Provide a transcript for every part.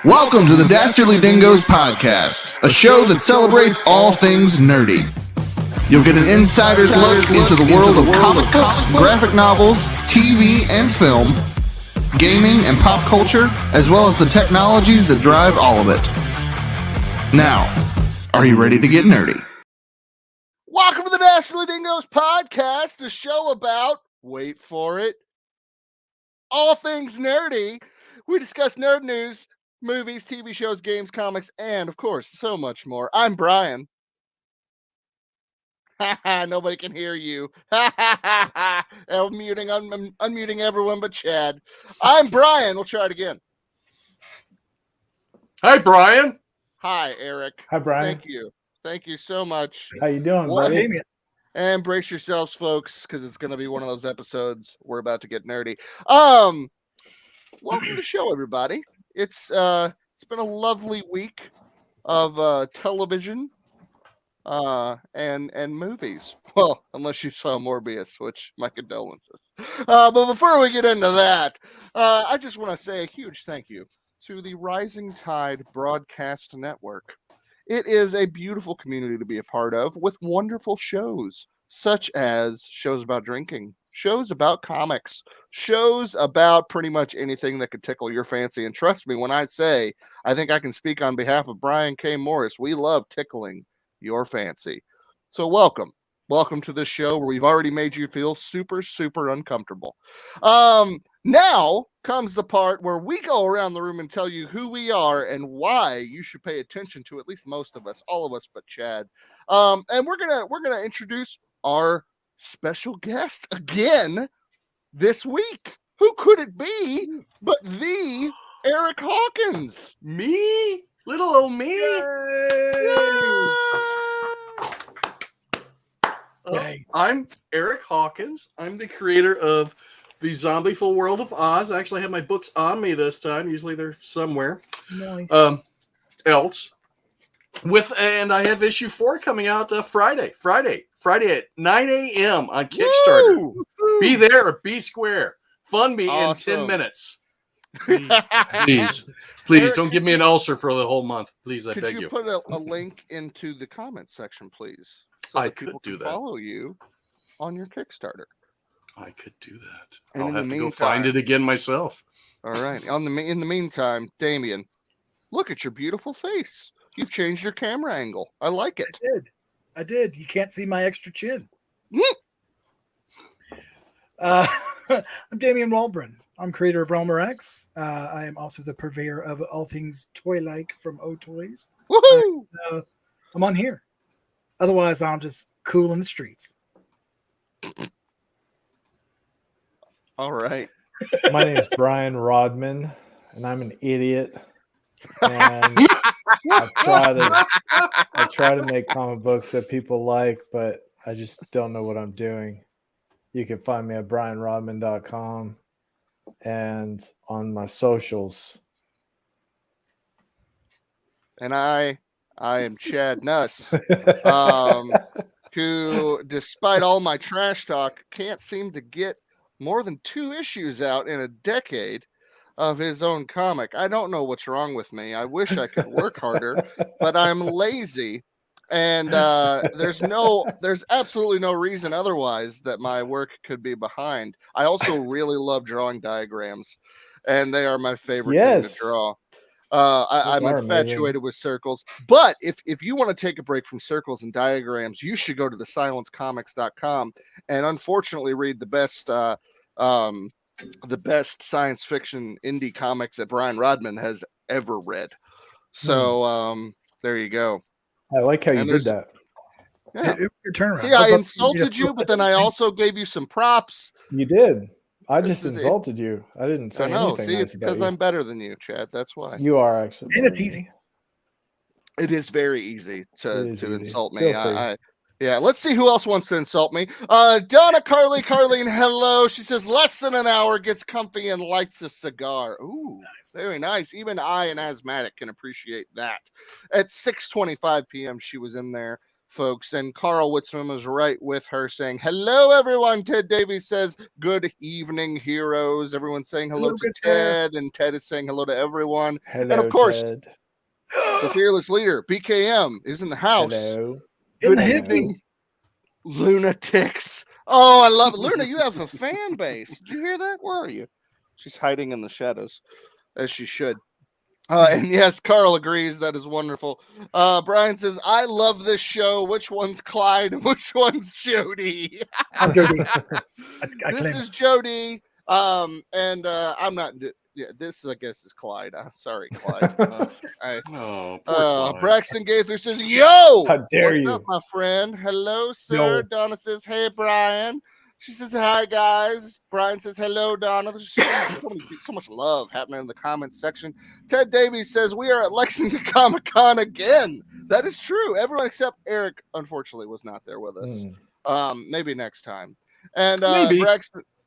Welcome to the Dastardly Dingoes podcast, a show that celebrates all things nerdy. You'll get an insider's look into the world of comic books, graphic novels, TV and film, gaming and pop culture, as well as the technologies that drive all of it. Now, are you ready to get nerdy? Welcome to the Dastardly Dingoes podcast, the show about, wait for it, all things nerdy. We discuss nerd news, movies, TV shows, games, comics, and, of course, so much more. I'm Brian. Nobody can hear you. I'm unmuting everyone but Chad. I'm Brian. We'll try it again. Hi, Brian. Hi, Eric. Hi, Brian. Thank you. Thank you so much. How you doing, buddy? And brace yourselves, folks, because it's going to be one of those episodes we're about to get nerdy. Welcome to the show, everybody. It's been a lovely week of television and movies. Well, unless you saw Morbius, which my condolences. But before we get into that, I just want to say a huge thank you to the Rising Tide Broadcast Network. It is a beautiful community to be a part of with wonderful shows, such as shows about drinking, shows about comics, shows about pretty much anything that could tickle your fancy. And trust me when I say, I think I can speak on behalf of Brian K. Morris. We love tickling your fancy. So welcome to this show where we've already made you feel super, super uncomfortable. Now comes the part where we go around the room and tell you who we are and why you should pay attention to at least most of us, all of us but Chad. And we're gonna introduce our special guest again this week. Who could it be but the Eric Hawkins? Me? Little old me? Yay. I'm Eric Hawkins. I'm the creator of the Zombieful World of Oz. I actually have my books on me this time. Usually they're somewhere Nice. else. And I have issue 4 coming out Friday at 9 a.m. on Kickstarter. Woo! Be there or be square. Fund me Awesome. in 10 minutes. Please, Eric, don't give me an ulcer for the whole month. Please, I beg Could you put a link into the comments section, please? So I that could people do can that. Follow you on your Kickstarter. I could do that. And I'll in the have to go meantime- find it again myself. All right. In the meantime, Damien, look at your beautiful face. You've changed your camera angle. I like it. I did. You can't see my extra chin. Mm. I'm Damian Waldron. I'm creator of Realmer X. I am also the purveyor of all things toy-like from O Toys. Woohoo! I'm on here. Otherwise, I'm just cool in the streets. All right. My name is Brian Rodman, and I'm an idiot. And I try to make comic books that people like, but I just don't know what I'm doing. You can find me at brianrodman.com and on my socials. And I am Chad Nuss, who, despite all my trash talk, can't seem to get more than 2 issues out in a decade of his own comic. I don't know what's wrong with me. I wish I could work harder, but I'm lazy. And there's absolutely no reason otherwise that my work could be behind. I also really love drawing diagrams, and they are my favorite thing to draw. I'm infatuated with circles, but if you want to take a break from circles and diagrams, you should go to thesilencecomics.com and unfortunately read the best science fiction indie comics that Brian Rodman has ever read. So there you go. I like how you did that. Yeah. It was your turnaround. See, I insulted you, but then I also gave you some props. You did. I This just is insulted you. I didn't say I know. anything See, nice it's about because you. I'm better than you, Chad. That's why. You are actually. And it's easy. It is very easy to easy. insult me. Feel free. Yeah, let's see who else wants to insult me. Donna Carlene, hello. She says less than an hour, gets comfy and lights a cigar. Ooh, Nice. very nice. Even I, an asthmatic, can appreciate that. At 6:25 p.m., she was in there folks. And Carl Witzman was right with her saying, hello, everyone. Ted Davies says, good evening, heroes. Everyone's saying hello to Ted, and Ted is saying hello to everyone. Hello, and of course, Ted. the fearless leader, BKM, is in the house. Hello. Good evening, lunatics. Oh, I love it. Luna, you have a fan base. Did you hear that? Where are you? She's hiding in the shadows, as she should. And yes, Carl agrees. That is wonderful. Brian says, I love this show. Which one's Clyde and which one's Jody? I'm Jody. This is Jody. And I'm not. Yeah, this I guess is Clyde. Sorry, Clyde. Oh, poor Clyde. Braxton Gaither says, "Yo, How dare what's you, up, my friend? Hello, sir." Yo. Donna says, "Hey, Brian." She says, "Hi, guys." Brian says, "Hello, Donna." There's so much love happening in the comments section. Ted Davies says, "We are at Lexington Comic-Con again." That is true. Everyone except Eric, unfortunately, was not there with us. Maybe next time. And Maybe.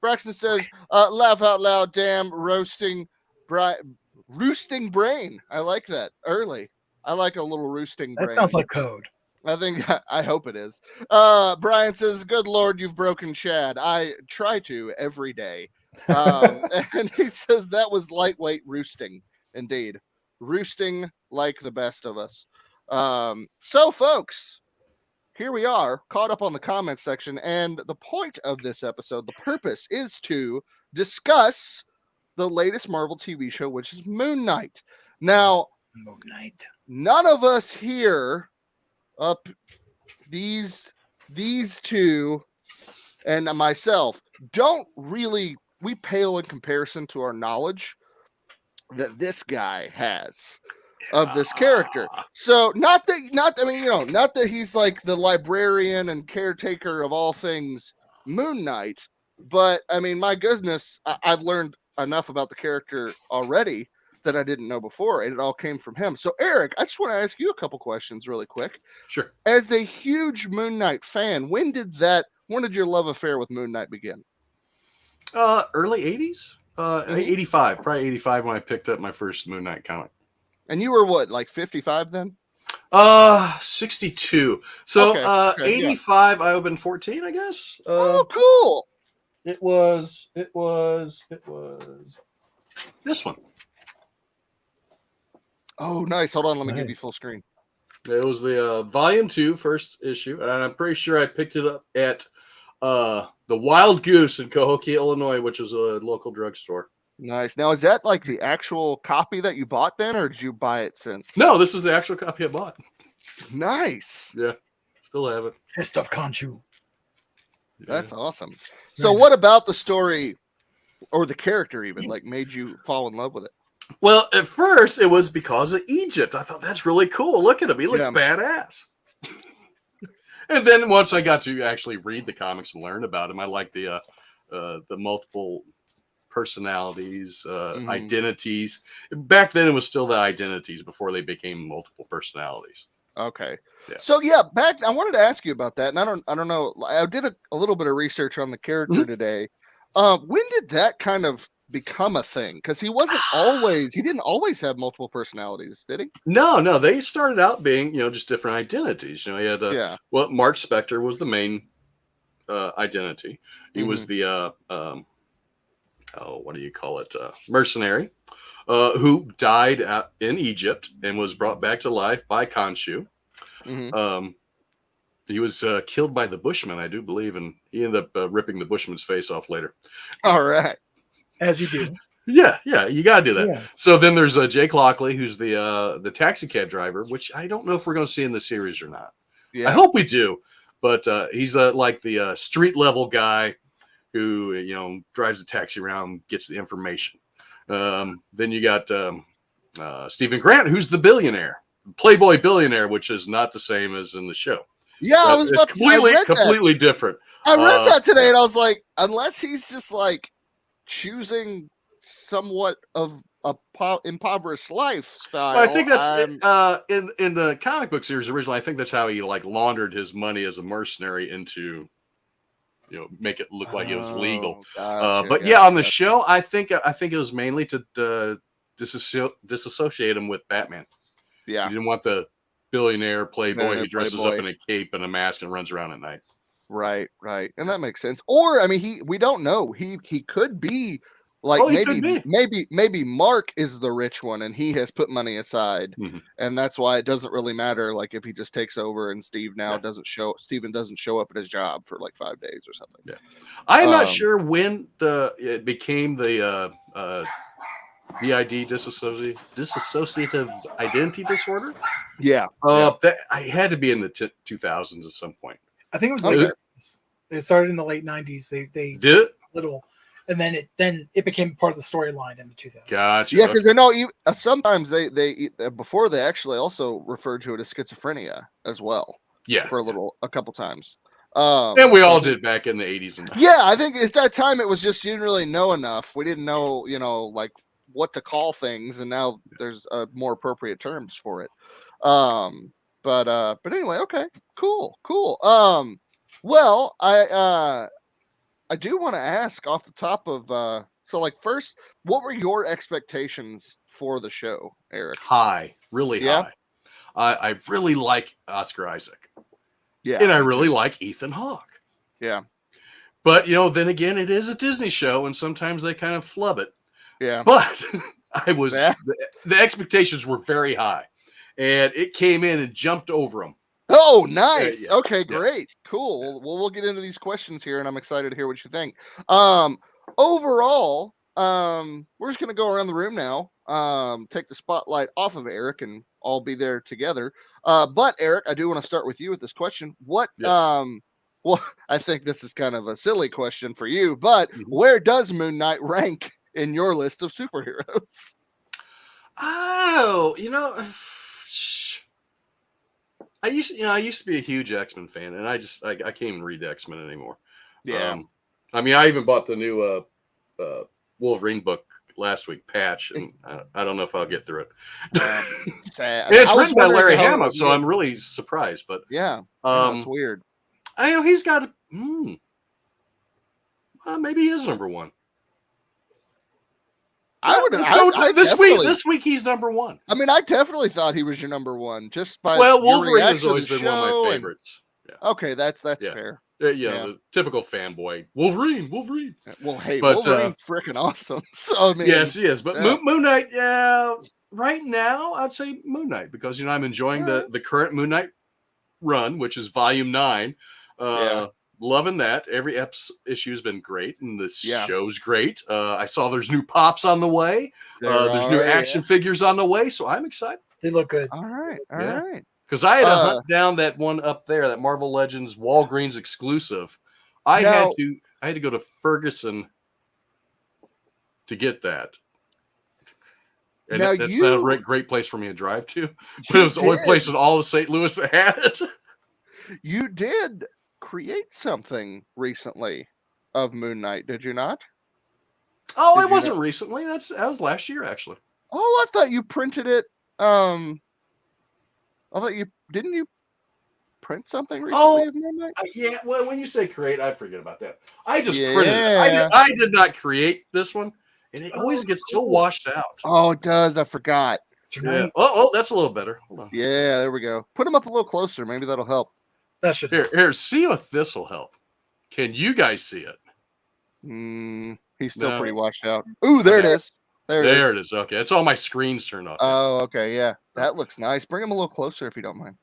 Braxton says, laugh out loud, damn roosting brain. I like that. Early. I like a little roosting brain. That sounds like code. I hope it is. Brian says, good Lord, you've broken Chad. I try to every day. And he says that was lightweight roosting. Indeed. Roosting like the best of us. So folks, here we are, caught up on the comments section, and the point of this episode, the purpose, is to discuss the latest Marvel TV show, which is Moon Knight. Now, Moon Knight. None of us here, these two, and myself, don't really, we pale in comparison to our knowledge that this guy has of this character. So not that he's like the librarian and caretaker of all things Moon Knight, but I mean, my goodness, I've learned enough about the character already that I didn't know before, and it all came from him. So Eric, I just want to ask you a couple questions really quick. Sure. As a huge Moon Knight fan, when did your love affair with Moon Knight begin? Early 80s? 85, probably 85 when I picked up my first Moon Knight comic. And you were what, like 55 then? 62. So, Okay, 85, yeah. I would have been 14, I guess. Oh, cool. It was this one. Oh, nice. Hold on. Let me give you Nice. full screen. It was the volume 2 first issue. And I'm pretty sure I picked it up at the Wild Goose in Cahokia, Illinois, which is a local drugstore. Nice. Now, is that like the actual copy that you bought then, or did you buy it since? No, this is the actual copy I bought. Nice. Yeah. Still have it. Fist of Khonshu. That's awesome. So what about the story or the character even like made you fall in love with it? Well, at first it was because of Egypt. I thought that's really cool. Look at him. He looks badass. And then once I got to actually read the comics and learn about him, I liked the multiple personalities, identities. Back then it was still the identities before they became multiple personalities. Okay. Yeah. So I wanted to ask you about that, and I don't know. I did a little bit of research on the character today. When did that kind of become a thing? Because he didn't always have multiple personalities, did he? No, they started out being, just different identities. He had Mark Spector was the main identity. He was the what do you call it? Mercenary, who died in Egypt and was brought back to life by Khonshu. He was killed by the Bushman, I do believe, and he ended up ripping the Bushman's face off later. All right. As you do. Yeah, you gotta do that. Yeah. So then there's Jake Lockley, who's the taxi cab driver, which I don't know if we're going to see in the series or not. Yeah. I hope we do, but he's like the street level guy who drives the taxi around, gets the information. Then you got Stephen Grant, who's the billionaire, Playboy billionaire, which is not the same as in the show. Yeah, I was about to say, I read completely different. I read that today, and I was like, unless he's just like choosing somewhat of a impoverished lifestyle. Well, I think that's in the comic book series originally. I think that's how he like laundered his money as a mercenary into, make it look like it was legal. But on the show, I think it was mainly to disassociate him with Batman. Yeah, he didn't want the billionaire playboy Yeah, who dresses playboy. up in a cape and a mask and runs around at night. Right, and that makes sense. Or I mean, we don't know. He could be like He could be. maybe Mark is the rich one and he has put money aside, Mhm. and that's why it doesn't really matter. Like if he just takes over and Steven doesn't show up at his job for like 5 days or something. Yeah, I am not sure when it became the BID dissociative identity disorder. Yeah, that I had to be in the 2000s at some point. I think it was Okay. It started in the late 90s. They Did it? little, and then it became part of the storyline in the 2000s. Gotcha. yeah, because I know sometimes they before they actually also referred to it as schizophrenia as well. Yeah, for a couple times. And we all did back in the 80s and 90s. Yeah, I think at that time it was just you didn't really know enough. We didn't know, like what to call things, and now there's more appropriate terms for it. But anyway, okay, cool. Well, I do want to ask off the top of so like first, what were your expectations for the show, Eric? High, really high. I really like Oscar Isaac. Yeah, and I really like Ethan Hawke. Yeah, but then again, it is a Disney show, and sometimes they kind of flub it. Yeah, but the expectations were very high, and it came in and jumped over them. Oh, nice. Yeah. Okay, great. Cool. Well, we'll get into these questions here, and I'm excited to hear what you think. Overall, we're just going to go around the room now, take the spotlight off of Eric, and all be there together. But, Eric, I do want to start with you with this question. What, well, I think this is kind of a silly question for you, but where does Moon Knight rank in your list of superheroes? Oh, I used to be a huge X-Men fan, and I can't even read X-Men anymore. Yeah. I mean, I even bought the new Wolverine book last week, Patch, and I don't know if I'll get through it. Sad. It's written by Larry Hama, so I'm really surprised. But yeah, it's weird. I know he's got maybe he is number one. This week he's number one. I mean, I definitely thought he was your number one just by Wolverine has always been one of my favorites. Okay, that's fair. The typical fanboy Wolverine. Well, hey, Wolverine's freaking awesome. So I mean, yes, he is. But Moon Knight, right now I'd say Moon Knight because I'm enjoying the current Moon Knight run, which is Volume 9. Loving that. Every issue has been great, and this show's great. I saw there's new pops on the way. There's new action figures on the way, so I'm excited. They look good. All right. Because I had to hunt down that one up there, that Marvel Legends Walgreens exclusive. I had to go to Ferguson to get that. And that's not a great place for me to drive to. But it was the only place in all of St. Louis that had it. You did create something recently of Moon Knight, did you not? Oh, it wasn't recently. That was last year, actually. Oh, I thought you printed it. I thought didn't you print something recently of Moon Knight? Yeah. Well, when you say create, I forget about that. I just printed it. I did not create this one, and it always gets so washed out. Oh, it does. I forgot. Yeah. Oh, that's a little better. Hold on. Yeah, there we go. Put them up a little closer. Maybe that'll help. That should here. See if this will help. Can you guys see it? He's still pretty washed out. Ooh, there it is. There it is. Okay, it's all my screens turned off. Oh, okay, yeah, that looks nice. Bring him a little closer if you don't mind.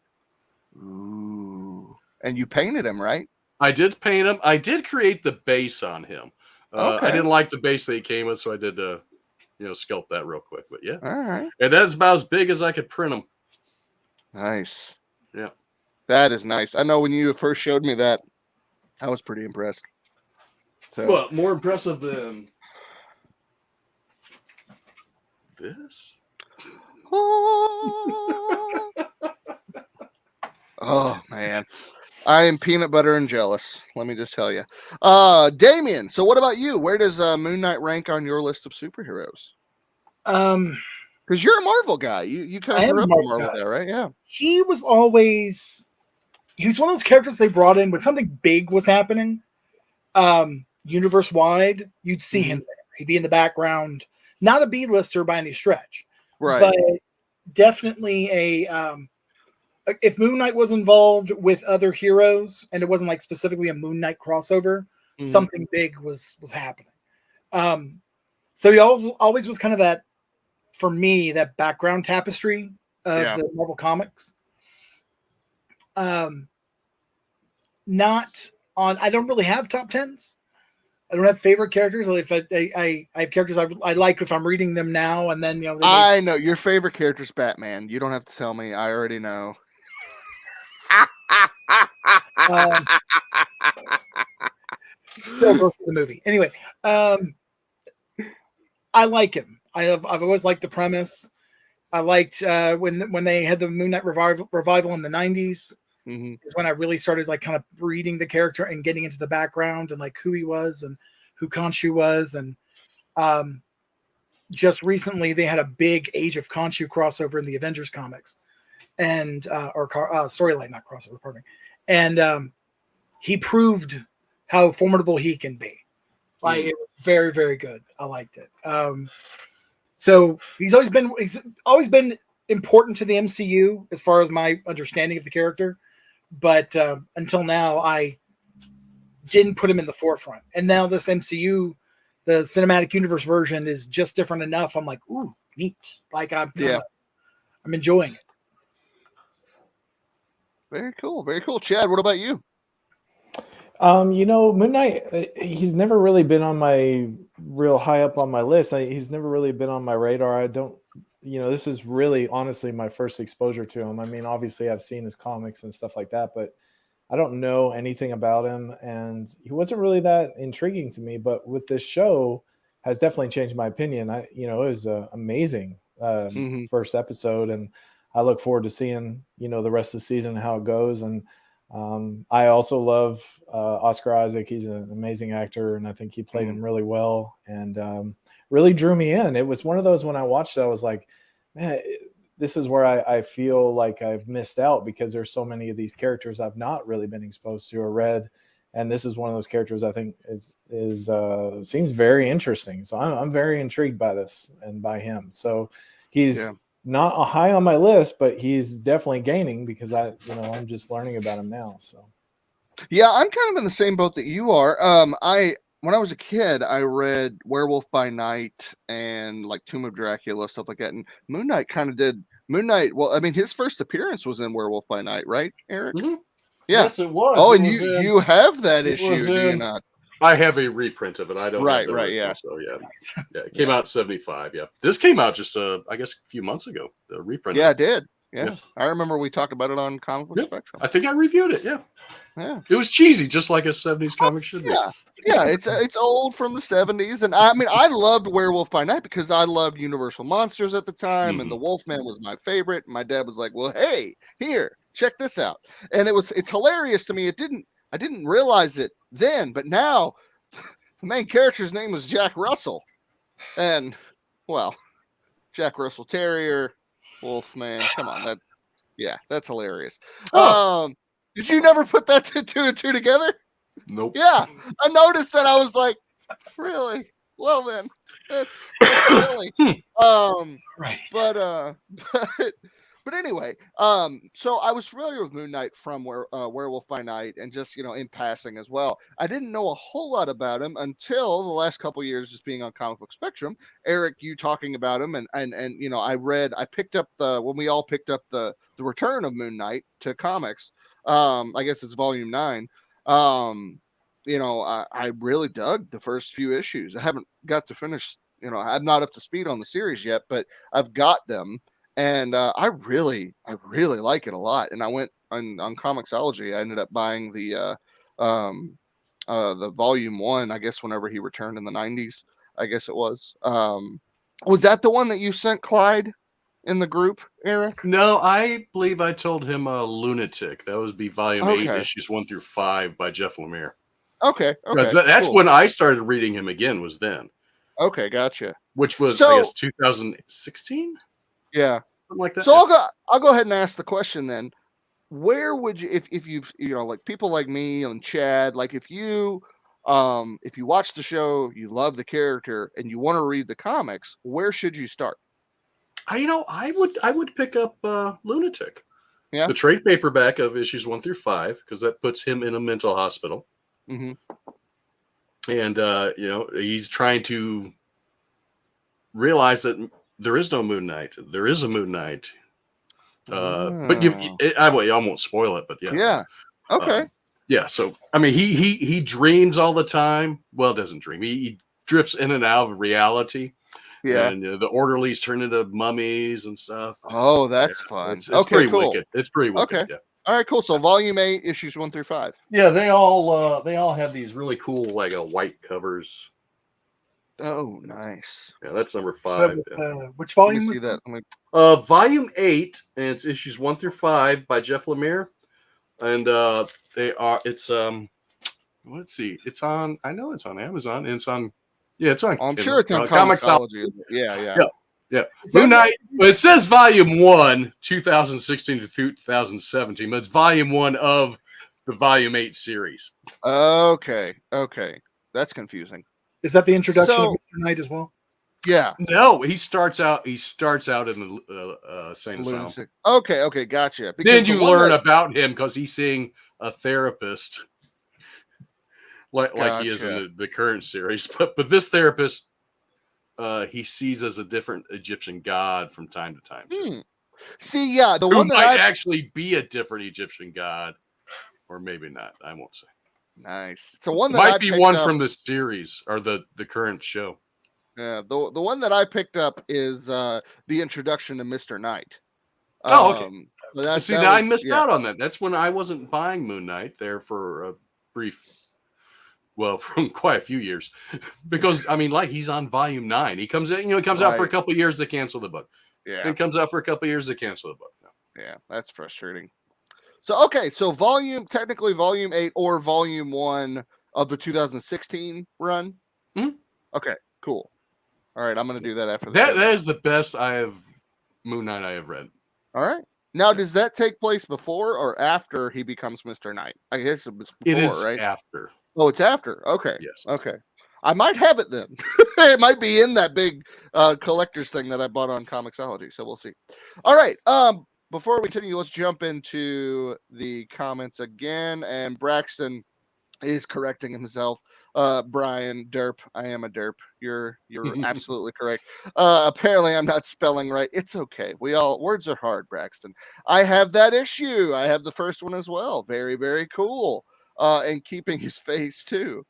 Ooh, and you painted him, right? I did paint him. I did create the base on him. I didn't like the base that he came with, so I did sculpt that real quick. But yeah, all right. And that's about as big as I could print him. Nice. Yeah, that is nice. I know when you first showed me that, I was pretty impressed. So, well, more impressive than this. Oh man, I am peanut butter and jealous. Let me just tell you, Damien. So, what about you? Where does Moon Knight rank on your list of superheroes? Because you're a Marvel guy. You kind of grew up a Marvel guy, right? Yeah. He was one of those characters they brought in when something big was happening. Universe wide, you'd see him there. He'd be in the background, not a B-lister by any stretch, right? But definitely a if Moon Knight was involved with other heroes and it wasn't like specifically a Moon Knight crossover, something big was happening. So he always was kind of that, for me, that background tapestry of the Marvel Comics. Not on. I don't really have top 10s. I don't have favorite characters. If I have characters I like if I'm reading them now, and then I know your favorite character is Batman. You don't have to tell me. I already know. Still goes to the movie anyway. I like him. I've always liked the premise. I liked when they had the Moon Knight revival in the 90s. Is when I really started like kind of reading the character and getting into the background and like who he was and who Khonshu was. And just recently they had a big Age of Khonshu crossover in the Avengers comics and or storyline, not crossover, pardon me. And he proved how formidable he can be. Like it was very, very good. I liked it. So he's always been important to the MCU as far as my understanding of the character. But until now, I didn't put him in the forefront. And now this MCU, the cinematic universe version, is just different enough. I'm like, ooh, neat. Like I'm enjoying it. Very cool. Very cool. Chad, what about you? Moon Knight, he's never really been on my real high up on my list. He's never really been on my radar. I don't, this is really honestly my first exposure to him. I mean, obviously I've seen his comics and stuff like that, but I don't know anything about him, and he wasn't really that intriguing to me. But with this show, has definitely changed my opinion. It was amazing first episode, and I look forward to seeing the rest of the season and how it goes. And I also love Oscar Isaac. He's an amazing actor, and I think he played him really well, and really drew me in. It was one of those when I watched it, I was like, man, this is where I feel like I've missed out because there's so many of these characters I've not really been exposed to or read. And this is one of those characters I think seems very interesting. So I'm very intrigued by this and by him. So he's not high on my list, but he's definitely gaining because I'm just learning about him now. So yeah, I'm kind of in the same boat that you are. When I was a kid, I read Werewolf by Night and like Tomb of Dracula, stuff like that. And Moon Knight kind of did Moon Knight. Well, I mean, his first appearance was in Werewolf by Night, right, Eric? Mm-hmm. Yeah. Yes, it was. Oh, and you have that issue, do you not? I have a reprint of it. I don't. Right, have right, yeah. So yeah, it came out in '75. Yeah, this came out just I guess a few months ago. The reprint. Yeah, it did. Yeah, I remember we talked about it on Comic Book Spectrum. I think I reviewed it. Yeah, it was cheesy, just like a '70s comic should be. Yeah, it's old from the '70s, and I mean, I loved Werewolf by Night because I loved Universal Monsters at the time, and the Wolfman was my favorite. And my dad was like, "Well, hey, here, check this out," and it's hilarious to me. I didn't realize it then, but now the main character's name was Jack Russell, and well, Jack Russell Terrier. Wolfman, come on, that's hilarious. Did you never put that two and two together? Nope. Yeah, I noticed that. I was like, really? Well then, that's silly. Right. But anyway, so I was familiar with Moon Knight from Werewolf by Night, and just in passing as well. I didn't know a whole lot about him until the last couple of years, just being on Comic Book Spectrum. Eric, you talking about him, and I picked up when we all picked up the return of Moon Knight to comics. I guess it's volume 9. I really dug the first few issues. I haven't got to finish. I'm not up to speed on the series yet, but I've got them. And I really like it a lot. And I went on Comixology. I ended up buying the volume 1, I guess, whenever he returned in the 90s, I guess it was. Was that the one that you sent Clyde in the group, Eric? No, I believe I told him Lunatic. That would be volume 8, issues 1 through 5 by Jeff Lemire. Okay. That's cool. When I started reading him again, was then. Okay, gotcha. Which was, I guess, 2016? Yeah, something like that. So I'll go ahead and ask the question then. Where would you, if you've like people like me and Chad, like if you watch the show, you love the character, and you want to read the comics, where should you start? I would pick up Lunatic. Yeah. The trade paperback of issues 1 through 5, because that puts him in a mental hospital. Mm-hmm. And, he's trying to realize that there is no Moon Knight. There is a Moon Knight. But I won't spoil it, but yeah. Yeah. Okay. So, I mean, he dreams all the time. Well, doesn't dream. He drifts in and out of reality. Yeah. And the orderlies turn into mummies and stuff. Oh, that's fun. It's okay, pretty cool. wicked. It's pretty wicked. Okay. Yeah. All right, cool. So volume 8, issues 1 through 5. Yeah, they all have these really cool white covers. Oh, nice. Yeah, that's number 5. So, which volume Let me was see that. Volume 8, and it's issues 1 through 5 by Jeff Lemire. And it's let's see. It's on, I know it's on Amazon, and it's on I'm sure it's on Comixology. Yeah. Moon Knight. Well, it says volume 1, 2016 to 2017, but it's volume 1 of the volume 8 series. Okay. That's confusing. Is that the introduction of Mr. Knight as well? Yeah. No, he starts out in the same asylum. Okay, gotcha. Because then you learn about him because he's seeing a therapist, like he is in the current series. But this therapist, he sees as a different Egyptian god from time to time. See, yeah, the who one that might actually be a different Egyptian god, or maybe not. I won't say. Nice. It's the one that might be one from the series or the current show. Yeah, the one that I picked up is the introduction to Mr. Knight. Okay. So I missed out on that. That's when I wasn't buying Moon Knight there for a brief, from quite a few years, because I mean, he's on volume 9. He comes in, he comes out for a couple of years to cancel the book. Yeah, then comes out for a couple of years to cancel the book. Yeah, that's frustrating. So technically volume 8 or volume 1 of the 2016 run. Okay, cool. All right, I'm going to do that after that. That is the best Moon Knight I have read. All right. Now, does that take place before or after he becomes Mr. Knight? I guess it was before, it is right? After. Oh, it's after. Okay. Yes. Okay. I might have it then. It might be in that big collector's thing that I bought on Comixology. So we'll see. All right. Before we continue, let's jump into the comments again. And Braxton is correcting himself. Brian, derp. I am a derp. You're absolutely correct. Apparently I'm not spelling right. It's okay. Words are hard, Braxton. I have that issue. I have the first one as well. Very, very cool. And keeping his face too.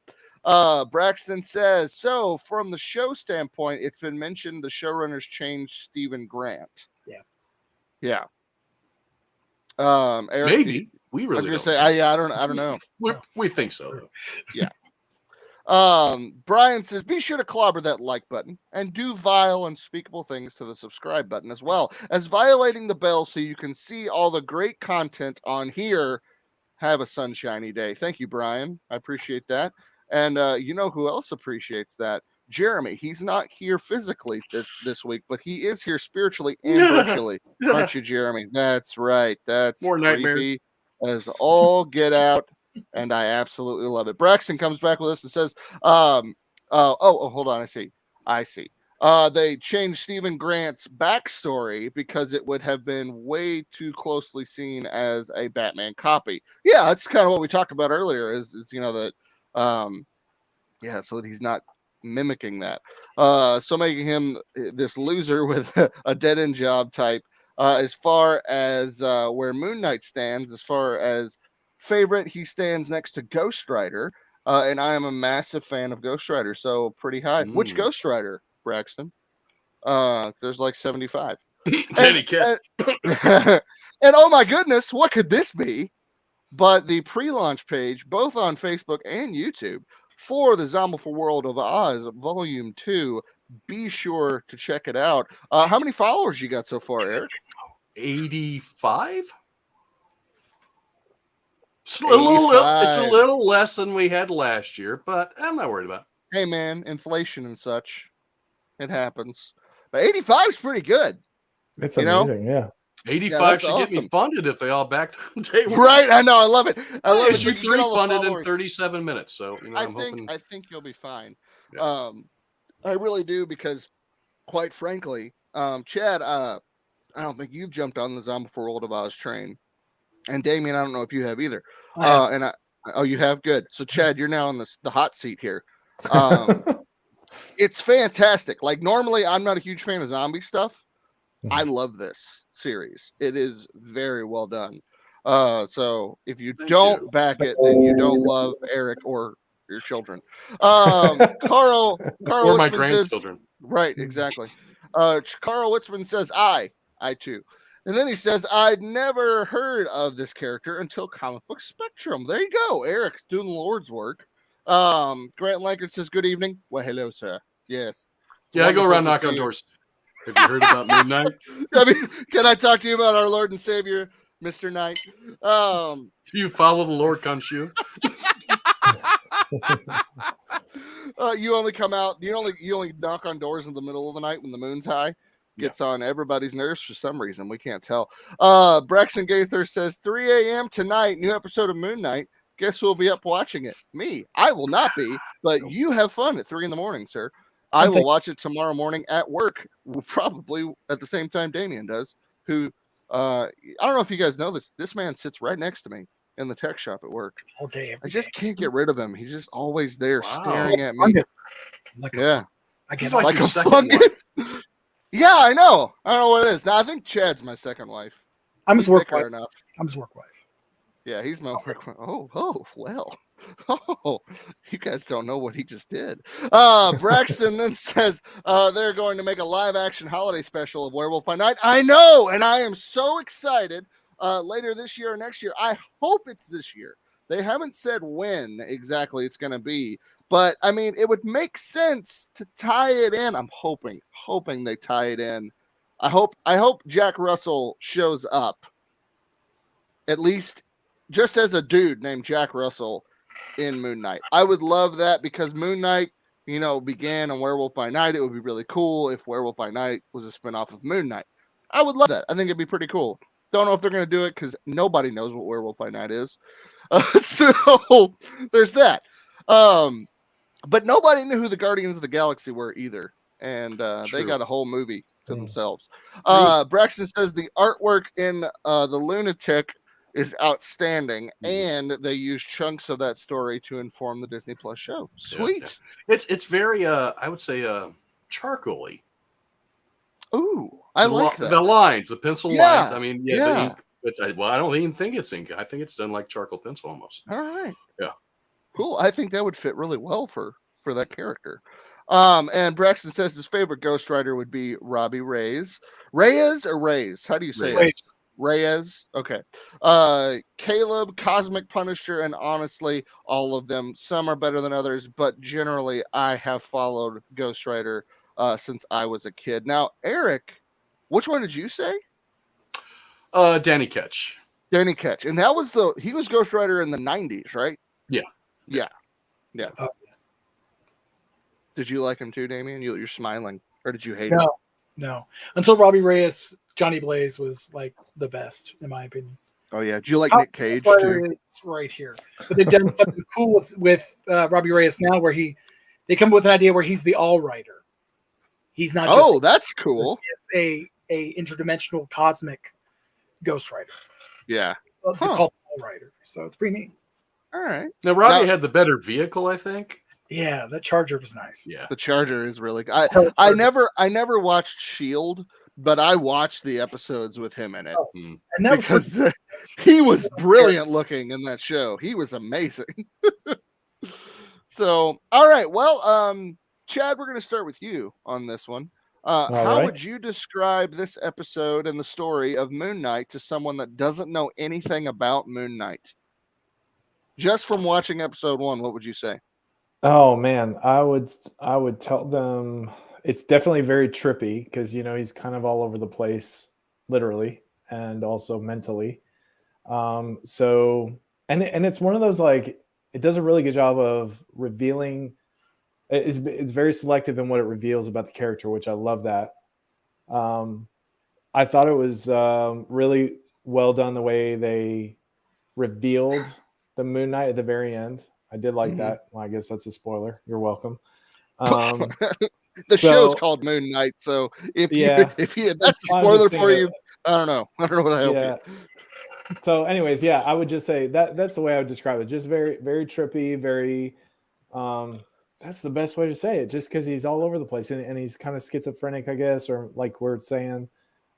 Braxton says, so from the show standpoint, it's been mentioned the showrunners changed Stephen Grant. Yeah. Eric, maybe we really. I was gonna say, I don't know. We think so. Though. Yeah. Brian says, be sure to clobber that like button and do vile, unspeakable things to the subscribe button as well as violating the bell so you can see all the great content on here. Have a sunshiny day. Thank you, Brian. I appreciate that. And you know who else appreciates that? Jeremy. He's not here physically this week, but he is here spiritually and virtually. Aren't you, Jeremy? That's right. That's more creepy as all get out. And I absolutely love it. Braxton comes back with us and says, hold on. I see. They changed Stephen Grant's backstory because it would have been way too closely seen as a Batman copy. Yeah, that's kind of what we talked about earlier is that, so that he's not mimicking that. So making him this loser with a dead-end job type. As far as where Moon Knight stands, as far as favorite, he stands next to Ghost Rider, and I am a massive fan of Ghost Rider, so pretty high. Which Ghost Rider, Braxton? There's like 75. and oh my goodness, what could this be? But the pre-launch page, both on Facebook and YouTube, for the Zombieful World of Oz Volume 2. Be sure to check it out. How many followers you got so far, Eric? 85? It's a little less than we had last year, but I'm not worried about it. Hey, man, inflation and such. It happens. But 85 is pretty good. It's amazing, yeah. 85 should get me funded if they all backed on day one. Right, I know. I love it. I love Issue 3 funded in 37 minutes. So I think you'll be fine. Yeah. I really do, because quite frankly, Chad, I don't think you've jumped on the Zombieful World of Oz train And Damien, I don't know if you have either. I have. Oh, you have? Good. So Chad, you're now in the hot seat here. It's fantastic. Like normally I'm not a huge fan of zombie stuff. I love this series. It is very well done. So if you don't back it, then you don't love Eric or your children. Carl Or my Witzman grandchildren. says, right, exactly. Carl Witzman says, I too. And then he says, I'd never heard of this character until Comic Book Spectrum. There you go. Eric's doing the Lord's work. Grant Lankard says, good evening. Well, hello, sir. Yes. Yeah, I go around knocking on doors. Have you heard about Midnight? I mean, can I talk to you about our Lord and Savior, Mr. Knight? Do you follow the Lord Khonshu? You only come out. You only knock on doors in the middle of the night when the moon's high. Gets on everybody's nerves for some reason. We can't tell. Braxton Gaither says 3 a.m. tonight, new episode of Moon Knight. Guess who will be up watching it? Me. I will not be, but you have fun at 3 in the morning, sir. I will watch it tomorrow morning at work, probably at the same time Damien does. Who I don't know if you guys know this. This man sits right next to me in the tech shop at work. All day. I just can't get rid of him. He's just always there staring at me. I get like a fungus. Yeah, I know. I don't know what it is. Now I think Chad's my second wife. I'm his work wife. Enough. I'm his work wife. Yeah, he's my work wife. Oh, well. Oh, you guys don't know what he just did. Braxton then says they're going to make a live action holiday special of Werewolf by Night. I know, and I am so excited. Later this year or next year. I hope it's this year. They haven't said when exactly it's going to be, but I mean, it would make sense to tie it in. I'm hoping they tie it in. I hope Jack Russell shows up, at least just as a dude named Jack Russell in Moon Knight. I would love that because Moon Knight, began on Werewolf by Night. It would be really cool if Werewolf by Night was a spinoff of Moon Knight. I would love that. I think it'd be pretty cool. Don't know if they're going to do it because nobody knows what Werewolf by Night is. So there's that. But nobody knew who the Guardians of the Galaxy were either. And they got a whole movie to themselves. Braxton says the artwork in The Lunatic is outstanding, and they use chunks of that story to inform the Disney Plus show. Sweet. Yeah. It's very I would say charcoaly. Ooh, I like that. The lines, the pencil lines. I mean, the ink. I don't even think it's ink. I think it's done like charcoal pencil almost. All right. Yeah. Cool. I think that would fit really well for that character. And Braxton says his favorite Ghost Rider would be Robbie Reyes. Reyes or Reyes? How do you say it? Reyes. Okay. Caleb, Cosmic Punisher, and honestly, all of them. Some are better than others, but generally, I have followed Ghost Rider since I was a kid. Now, Eric, which one did you say? Danny Ketch. Danny Ketch. And that was he was Ghost Rider in the 90s, right? Yeah. Did you like him too, Damien? You're smiling. Or did you hate him? No. Until Robbie Reyes, Johnny Blaze was like the best, in my opinion. Oh, yeah. Do you like Nick Cage too? It's right here. But they've done something cool with Robbie Reyes now where they come up with an idea where he's the all-rider. He's not just... Oh, that's cool. He's a interdimensional cosmic Ghost Rider. Yeah. They call him all-rider. So it's pretty neat. All right. Now, Robbie had the better vehicle, I think. Yeah, that Charger was nice. Yeah. The Charger is really good. I never watched S.H.I.E.L.D., but I watched the episodes with him in it. Oh, and that because he was brilliant looking in that show. He was amazing. So, all right. Well, Chad, we're going to start with you on this one. How would you describe this episode and the story of Moon Knight to someone that doesn't know anything about Moon Knight? Just from watching episode 1, what would you say? Oh man, I would tell them it's definitely very trippy because he's kind of all over the place, literally and also mentally. So it's one of those like it does a really good job of revealing. It's very selective in what it reveals about the character, which I love that. I thought it was really well done the way they revealed the Moon Knight at the very end. I did like that. Well, I guess that's a spoiler. You're welcome. The show's called Moon Knight, so if that's a spoiler for you, I don't know what I hope. Yeah. So, anyways, yeah, I would just say that's the way I would describe it. Just very, very trippy, very. That's the best way to say it. Just because he's all over the place and he's kind of schizophrenic, I guess, or like we're saying,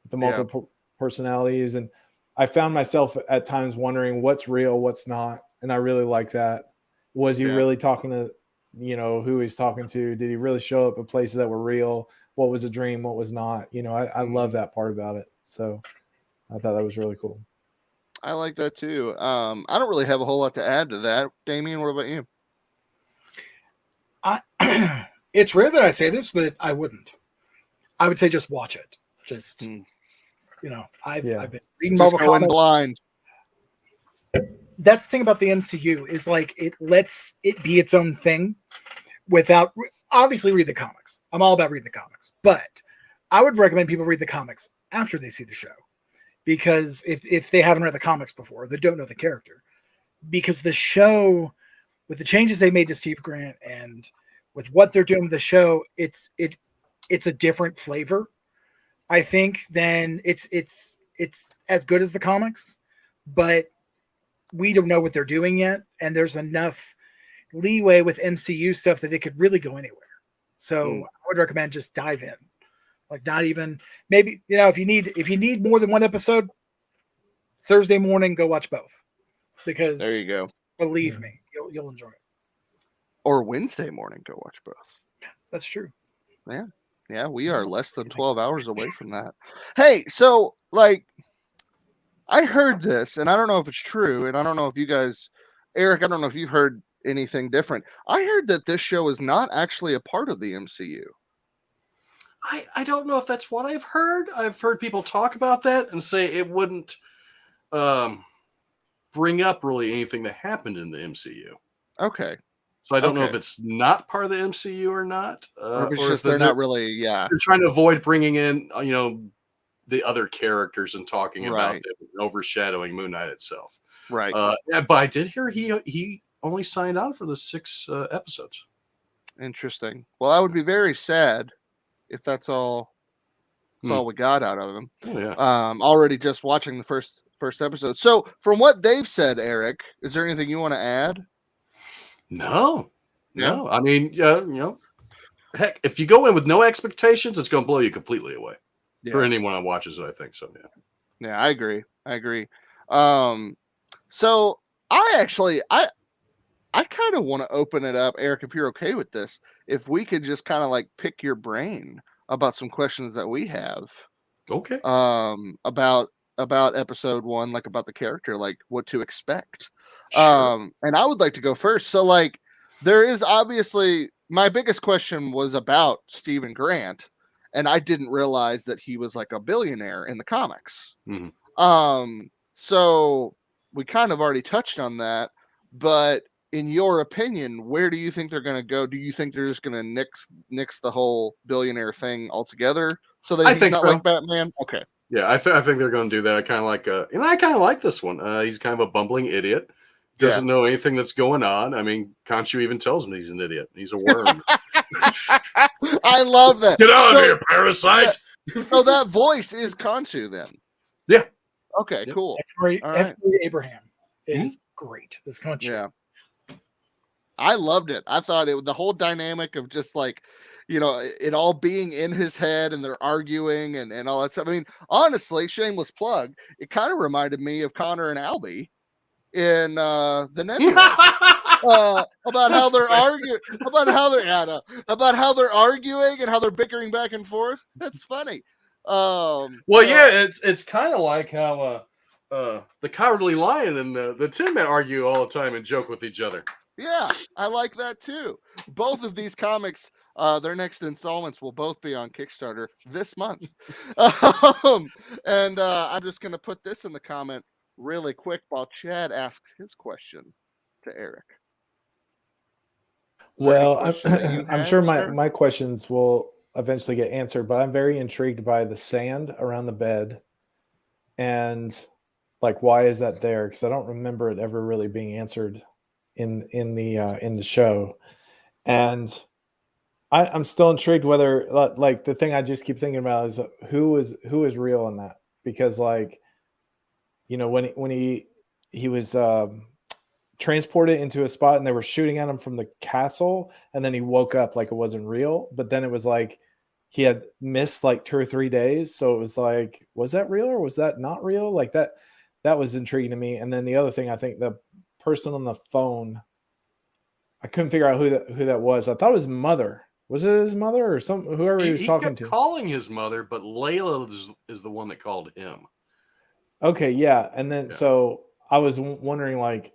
with the multiple personalities. And I found myself at times wondering what's real, what's not, and I really like that. Was he really talking to, who he's talking to? Did he really show up at places that were real? What was a dream? What was not? I love that part about it. So I thought that was really cool. I like that too. I don't really have a whole lot to add to that. Damien, what about you? It's rare that I say this, but I wouldn't. I would say just watch it. Just I've been reading just Marvel going comics. blind. That's the thing about the MCU is like it lets it be its own thing without obviously read the comics. I'm all about reading the comics, but I would recommend people read the comics after they see the show, because if they haven't read the comics before, they don't know the character, because the show, with the changes they made to Steve Grant and with what they're doing with the show, it's a different flavor, I think, than it's as good as the comics, but we don't know what they're doing yet, and there's enough leeway with MCU stuff that it could really go anywhere. So I would recommend just dive in. Like, not even maybe, if you need more than one episode, Thursday morning, go watch both, because there you go. Believe me, you'll enjoy it. Or Wednesday morning, go watch both. That's true. Yeah, we are less than 12 hours away from that. Hey, so like, I heard this, and I don't know if it's true, and I don't know if you guys, Eric, I don't know if you've heard anything different. I heard that this show is not actually a part of the MCU. I don't know if that's what I've heard. I've heard people talk about that and say it wouldn't bring up really anything that happened in the MCU. Okay. So I don't know if it's not part of the MCU or not. Or if it's just they're not really, They're trying to avoid bringing in, the other characters and talking about them, overshadowing Moon Knight itself. Right. But I did hear he only signed on for the 6 episodes. Interesting. Well, I would be very sad if that's all we got out of him. Oh, yeah. Already just watching the first episode. So from what they've said, Eric, is there anything you want to add? No. I mean, heck, if you go in with no expectations, it's going to blow you completely away. For anyone that watches it, I think so. Yeah, I agree. So I kind of want to open it up, Eric, if you're okay with this, if we could just kind of like pick your brain about some questions that we have. Okay. About episode 1, like about the character, like what to expect. Sure. And I would like to go first. So like, there is obviously, my biggest question was about Stephen Grant, and I didn't realize that he was like a billionaire in the comics. Mm-hmm. So we kind of already touched on that, but in your opinion, where do you think they're going to go? Do you think they're just going to nix the whole billionaire thing altogether? So he's not like Batman? Okay. Yeah, I think they're going to do that. I kind of like this one. He's kind of a bumbling idiot. Doesn't know anything that's going on. I mean, Khonshu even tells him he's an idiot. He's a worm. I love that. Get out of here, parasite. So that voice is Khonshu then. Yeah. Okay, cool. F. Abraham is great. This Khonshu. Yeah. I loved it. I thought the whole dynamic of just like, it all being in his head and they're arguing and all that stuff. I mean, honestly, shameless plug, it kind of reminded me of Connor and Albie in the Nebula about how they're arguing, about how they're arguing and how they're bickering back and forth. That's funny. It's kind of like how the Cowardly Lion and the Tin Man argue all the time and joke with each other. Yeah, I like that too. Both of these comics, their next installments will both be on Kickstarter this month. And I'm just going to put this in the comment really quick while Chad asks his question to Eric. Well, I'm sure my questions will eventually get answered, but I'm very intrigued by the sand around the bed, and like, why is that there? Because I don't remember it ever really being answered in the show, and I'm still intrigued whether, like, the thing I just keep thinking about is who is real in that, because, like, when he was transported into a spot and they were shooting at him from the castle, and then he woke up like it wasn't real, but then it was like he had missed like 2 or 3 days, so it was like, was that real or was that not real? Like that was intriguing to me. And then the other thing, I think the person on the phone, I couldn't figure out who that was. I thought it was mother. Was it his mother or whoever he was talking kept to? Calling his mother, but Layla is the one that called him. Okay, yeah. And then so I was wondering, like,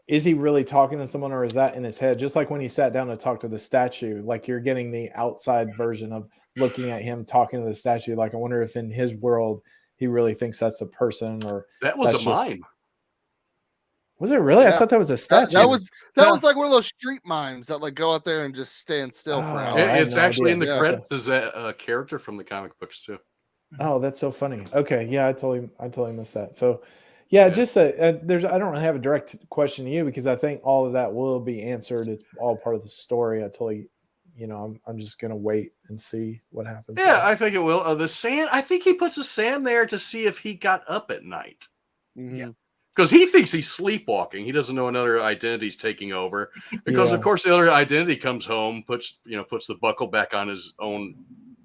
is he really talking to someone, or is that in his head? Just like when he sat down to talk to the statue, like you're getting the outside version of looking at him talking to the statue. Like, I wonder if in his world he really thinks that's a person, or that was a mime. Was it really? Yeah. I thought that was a statue. That was like one of those street mimes that like go out there and just stand still for hours. It's actually in the credits as a character from the comic books too. Oh, that's so funny. Okay, yeah, I totally missed that. So, yeah. Just there's, I don't really have a direct question to you because I think all of that will be answered. It's all part of the story. I totally, I'm just gonna wait and see what happens. Yeah, I think it will. The sand. I think he puts the sand there to see if he got up at night. Mm-hmm. Yeah. Because he thinks he's sleepwalking. He doesn't know another identity's taking over. Because of course the other identity comes home, puts the buckle back on his own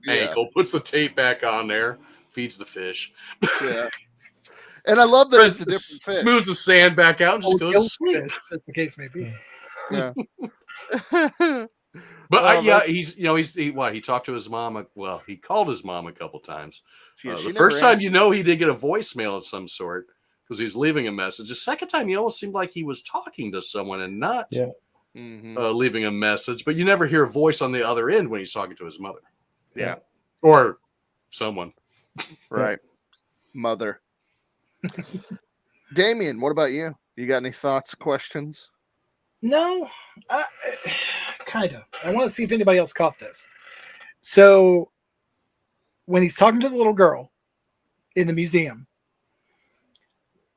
ankle, puts the tape back on there, feeds the fish. Yeah. And I love that it's a different fish. Smooths the sand back out and just goes to sleep. That's the case may be. Yeah. But he talked to his mom. Well, he called his mom a couple times. The first time, he did get a voicemail of some sort because he's leaving a message. The second time, he almost seemed like he was talking to someone and not leaving a message. But you never hear a voice on the other end when he's talking to his mother. Yeah. Or someone. Right. Mother. Damien, what about you? You got any thoughts, questions? No, kind of. I want to see if anybody else caught this. So when he's talking to the little girl in the museum,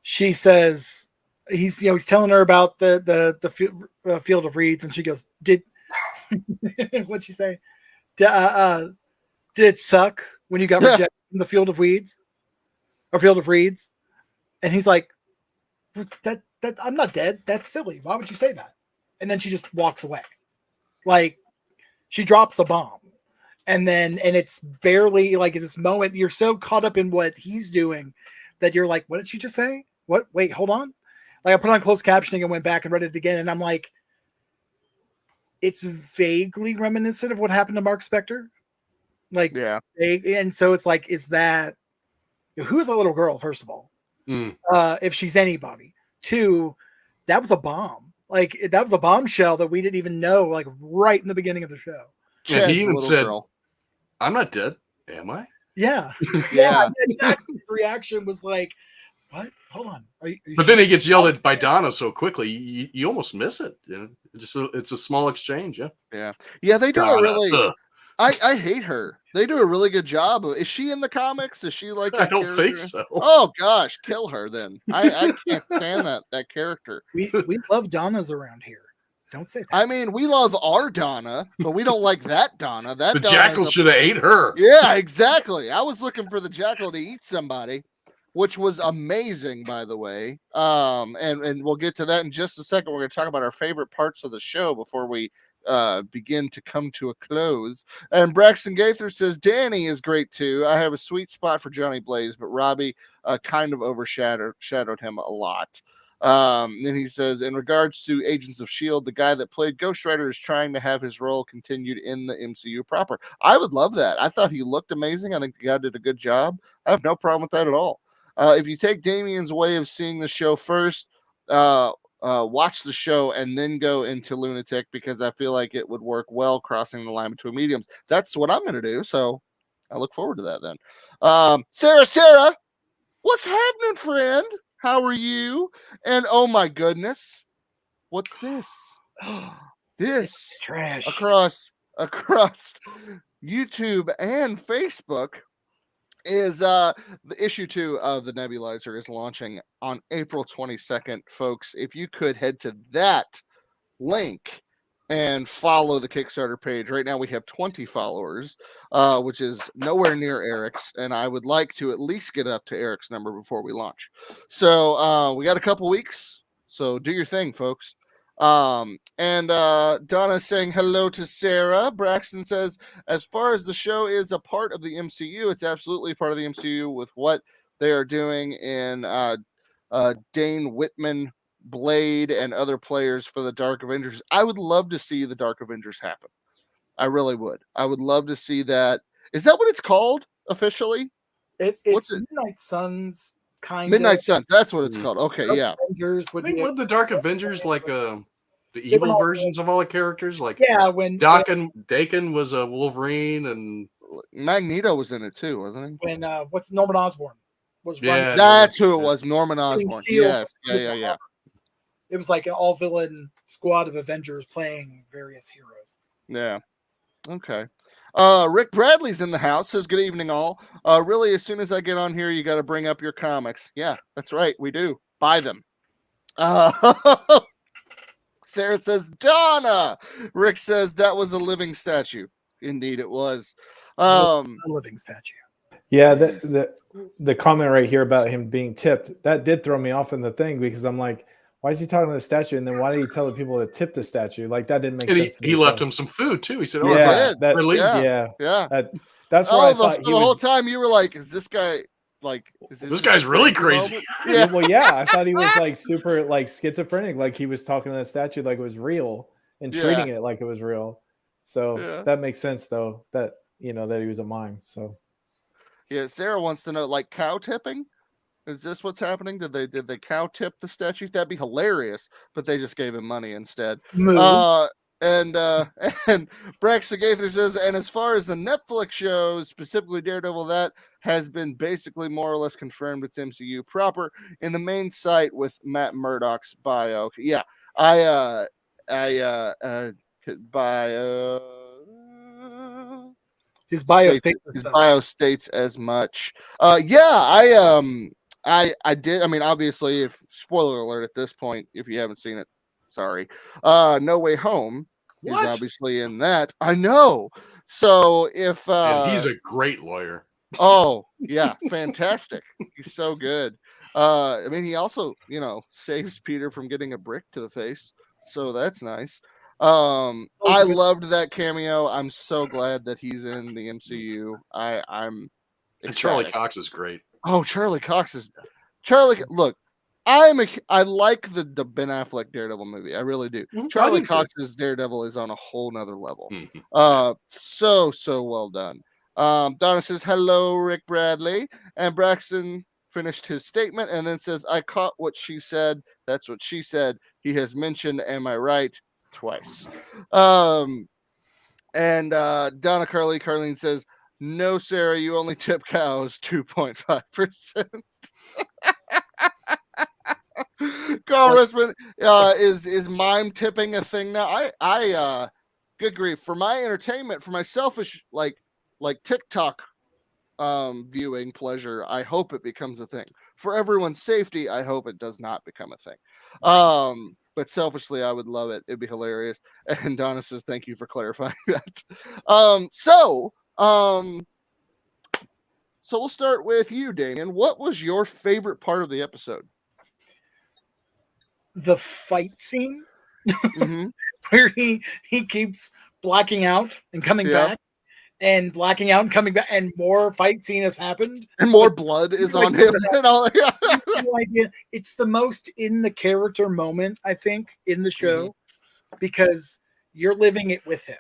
she says he's telling her about the field of reeds, and she goes, what'd she say? Did it suck when you got rejected from the field of weeds or field of reeds? And he's like, that I'm not dead. That's silly. Why would you say that? And then she just walks away. Like, she drops the bomb. And it's barely like, in this moment, you're so caught up in what he's doing that you're like, what did she just say? What? Wait, hold on. Like, I put on closed captioning and went back and read it again. And I'm like, it's vaguely reminiscent of what happened to Mark Spector. Like, and so it's like, is that, who's a little girl, first of all? If she's anybody. Two, that was a bomb. Like, that was a bombshell that we didn't even know, like, right in the beginning of the show. And he even said, I'm not dead, am I? Yeah. Yeah. Exactly. His reaction was like, what? Hold on. Are you but then he gets yelled at by Donna so quickly, you almost miss it. It's a small exchange. Yeah. They do a really. I hate her. They do a really good job. Is she in the comics? Is she like? I don't think so. Oh gosh, kill her then. I can't stand that character. We love Donnas around here. Don't say that. I mean, we love our Donna, but we don't like that Donna. That the jackal should have ate her. Yeah, exactly. I was looking for the jackal to eat somebody, which was amazing, by the way. And we'll get to that in just a second. We're going to talk about our favorite parts of the show before we begin to come to a close. And Braxton Gaither says Danny is great too. I have a sweet spot for Johnny Blaze, but Robbie kind of overshadowed him a lot. And he says, in regards to Agents of S.H.I.E.L.D., the guy that played Ghost Rider is trying to have his role continued in the MCU proper. I would love that. I thought he looked amazing. I think the guy did a good job. I have no problem with that at all. If you take Damien's way of seeing the show first, watch the show and then go into Lunatic, because I feel like it would work well crossing the line between mediums. That's what I'm going to do. So I look forward to that then. Sarah, what's happening, friend? How are you? And oh my goodness, what's this? This trash across YouTube and Facebook is the issue 2 of the Nebulizer is launching on April 22nd, folks. If you could head to that link and follow the Kickstarter page. Right now we have 20 followers, which is nowhere near Eric's, and I would like to at least get up to Eric's number before we launch. So we got a couple weeks, so do your thing, folks. And Donna's saying hello to Sarah. Braxton says, as far as the show is a part of the MCU, it's absolutely part of the MCU with what they are doing in Dane Whitman, Blade, and other players for the Dark Avengers. I would love to see the Dark Avengers happen. I really would. I would love to see that. Is that what it's called officially? It's Midnight Suns, kind Midnight of. Suns. That's what it's called. Okay, Dark yeah. Avengers would Think be what the Dark Avengers like the evil versions of all the characters, like when Dakin was a Wolverine, and Magneto was in it too, wasn't he? when what's Norman Osborn was running. That's who it was. Norman Osborn. Yes. Yeah. It was like an all-villain squad of Avengers playing various heroes. Yeah. Okay. Rick Bradley's in the house. Says, good evening, all. Really, as soon as I get on here, you got to bring up your comics. Yeah, that's right. We do. Buy them. Sarah says, Donna. Rick says, that was a living statue. Indeed, it was. A living statue. Yeah, the comment right here about him being tipped, that did throw me off in the thing, because I'm like, why is he talking to the statue? And then why did he tell the people to tip the statue? Like, that didn't make sense. He left him some food too. He said, "Oh, yeah, that's why I thought the whole time you were like, is this guy like? This guy's really crazy." Yeah. Well, yeah, I thought he was like super like schizophrenic, like he was talking to the statue like it was real and treating it like it was real. So that makes sense, though, that that he was a mime. So yeah, Sarah wants to know, like, cow tipping. Is this what's happening? Did they cow tip the statue? That'd be hilarious, but they just gave him money instead. And Braxton Gaither says, and as far as the Netflix shows, specifically Daredevil, that has been basically more or less confirmed it's MCU proper in the main site with Matt Murdock's bio. Yeah, His bio states as much. I did. I mean, obviously, if spoiler alert at this point, if you haven't seen it, sorry. No Way Home is obviously in that. I know. So if and he's a great lawyer. Oh yeah, fantastic. He's so good. I mean, he also saves Peter from getting a brick to the face, so that's nice. I loved that cameo. I'm so glad that he's in the MCU. I'm excited. And Charlie Cox is great. Oh, Charlie Cox is Charlie. Look, I like the Ben Affleck Daredevil movie. I really do. Charlie Cox's Daredevil is on a whole nother level. So well done. Donna says, hello, Rick Bradley. And Braxton finished his statement and then says, I caught what she said. That's what she said. He has mentioned, am I right? Twice. And Donna Carlene says, no, Sarah, you only tip cows 2.5%. Carl Rissman, is mime tipping a thing now? I good grief, for my entertainment, for my selfish like TikTok viewing pleasure, I hope it becomes a thing. For everyone's safety, I hope it does not become a thing. But selfishly, I would love it. It'd be hilarious. And Donna says, thank you for clarifying that. So we'll start with you, Damien. What was your favorite part of the episode? The fight scene where he keeps blacking out and coming back. And blacking out and coming back, and more fight scene has happened, and more blood is on him. And all. No idea. It's the most in the character moment, I think, in the show, because you're living it with him.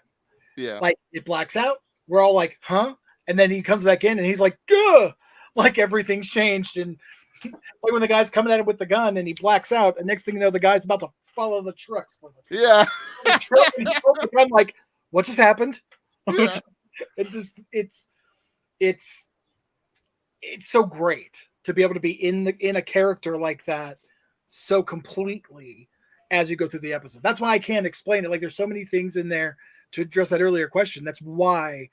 Yeah, like it blacks out. We're all like, "Huh?" And then he comes back in, and he's like, "Duh!" Like everything's changed. And like when the guy's coming at him with the gun, and he blacks out, and next thing you know, the guy's about to follow the trucks. Yeah, I'm like, what just happened? Yeah. It's so great to be able to be in a character like that so completely as you go through the episode. That's why I can't explain it. Like there's so many things in there to address that earlier question. That's why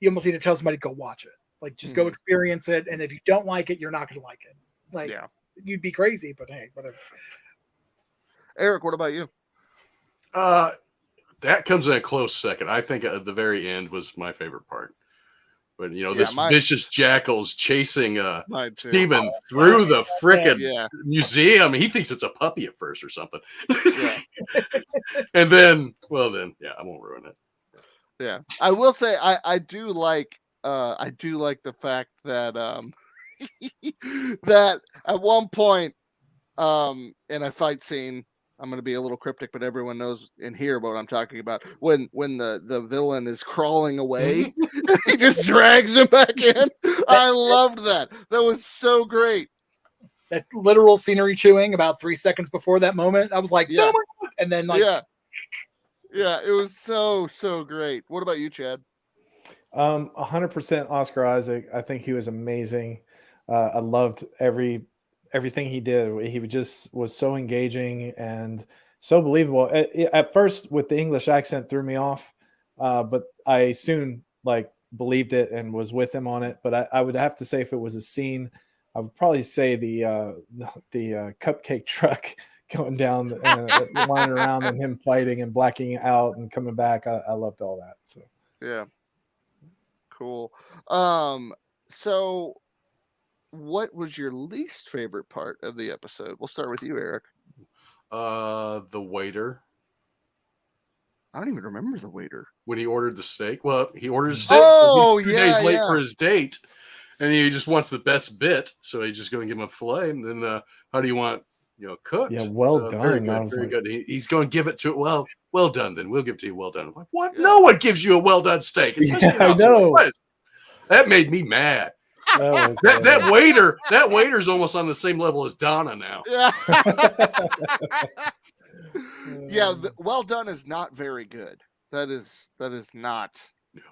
you almost need to tell somebody to go watch it. Like just go experience it. And if you don't like it, you're not going to like it. Like you'd be crazy, but hey, whatever. Eric, what about you? That comes in a close second. I think at the very end was my favorite part. But this vicious jackal's chasing Steven through the frickin' museum. He thinks it's a puppy at first or something. Yeah. And then, I won't ruin it. Yeah. I will say I do like the fact that that at one point in a fight scene, I'm going to be a little cryptic, but everyone knows in here what I'm talking about. When the villain is crawling away, he just drags him back in. I loved that. That was so great. That literal scenery chewing about 3 seconds before that moment. I was like, no, and then yeah, it was so great. What about you, Chad? 100% Oscar Isaac. I think he was amazing. I loved everything he did. He was so engaging and so believable. At first, with the English accent, threw me off, but I soon believed it and was with him on it. But I would have to say, if it was a scene, I would probably say the cupcake truck going down and lying around and him fighting and blacking out and coming back. I loved all that. So yeah, cool. So what was your least favorite part of the episode? We'll start with you, Eric. The waiter. I don't even remember the waiter. When he ordered the steak. Well, he ordered a steak. Oh, he's 2 days late for his date. And he just wants the best bit. So he's just going to give him a fillet. And then how do you want, cooked? Yeah, well done. Very good. Very good. He's going to give it to it. Well done, then. We'll give it to you well done. I'm like, what? Yeah. No one gives you a well done steak. I know. That made me mad. That waiter's almost on the same level as Donna now. Yeah, well done is not very good. That is not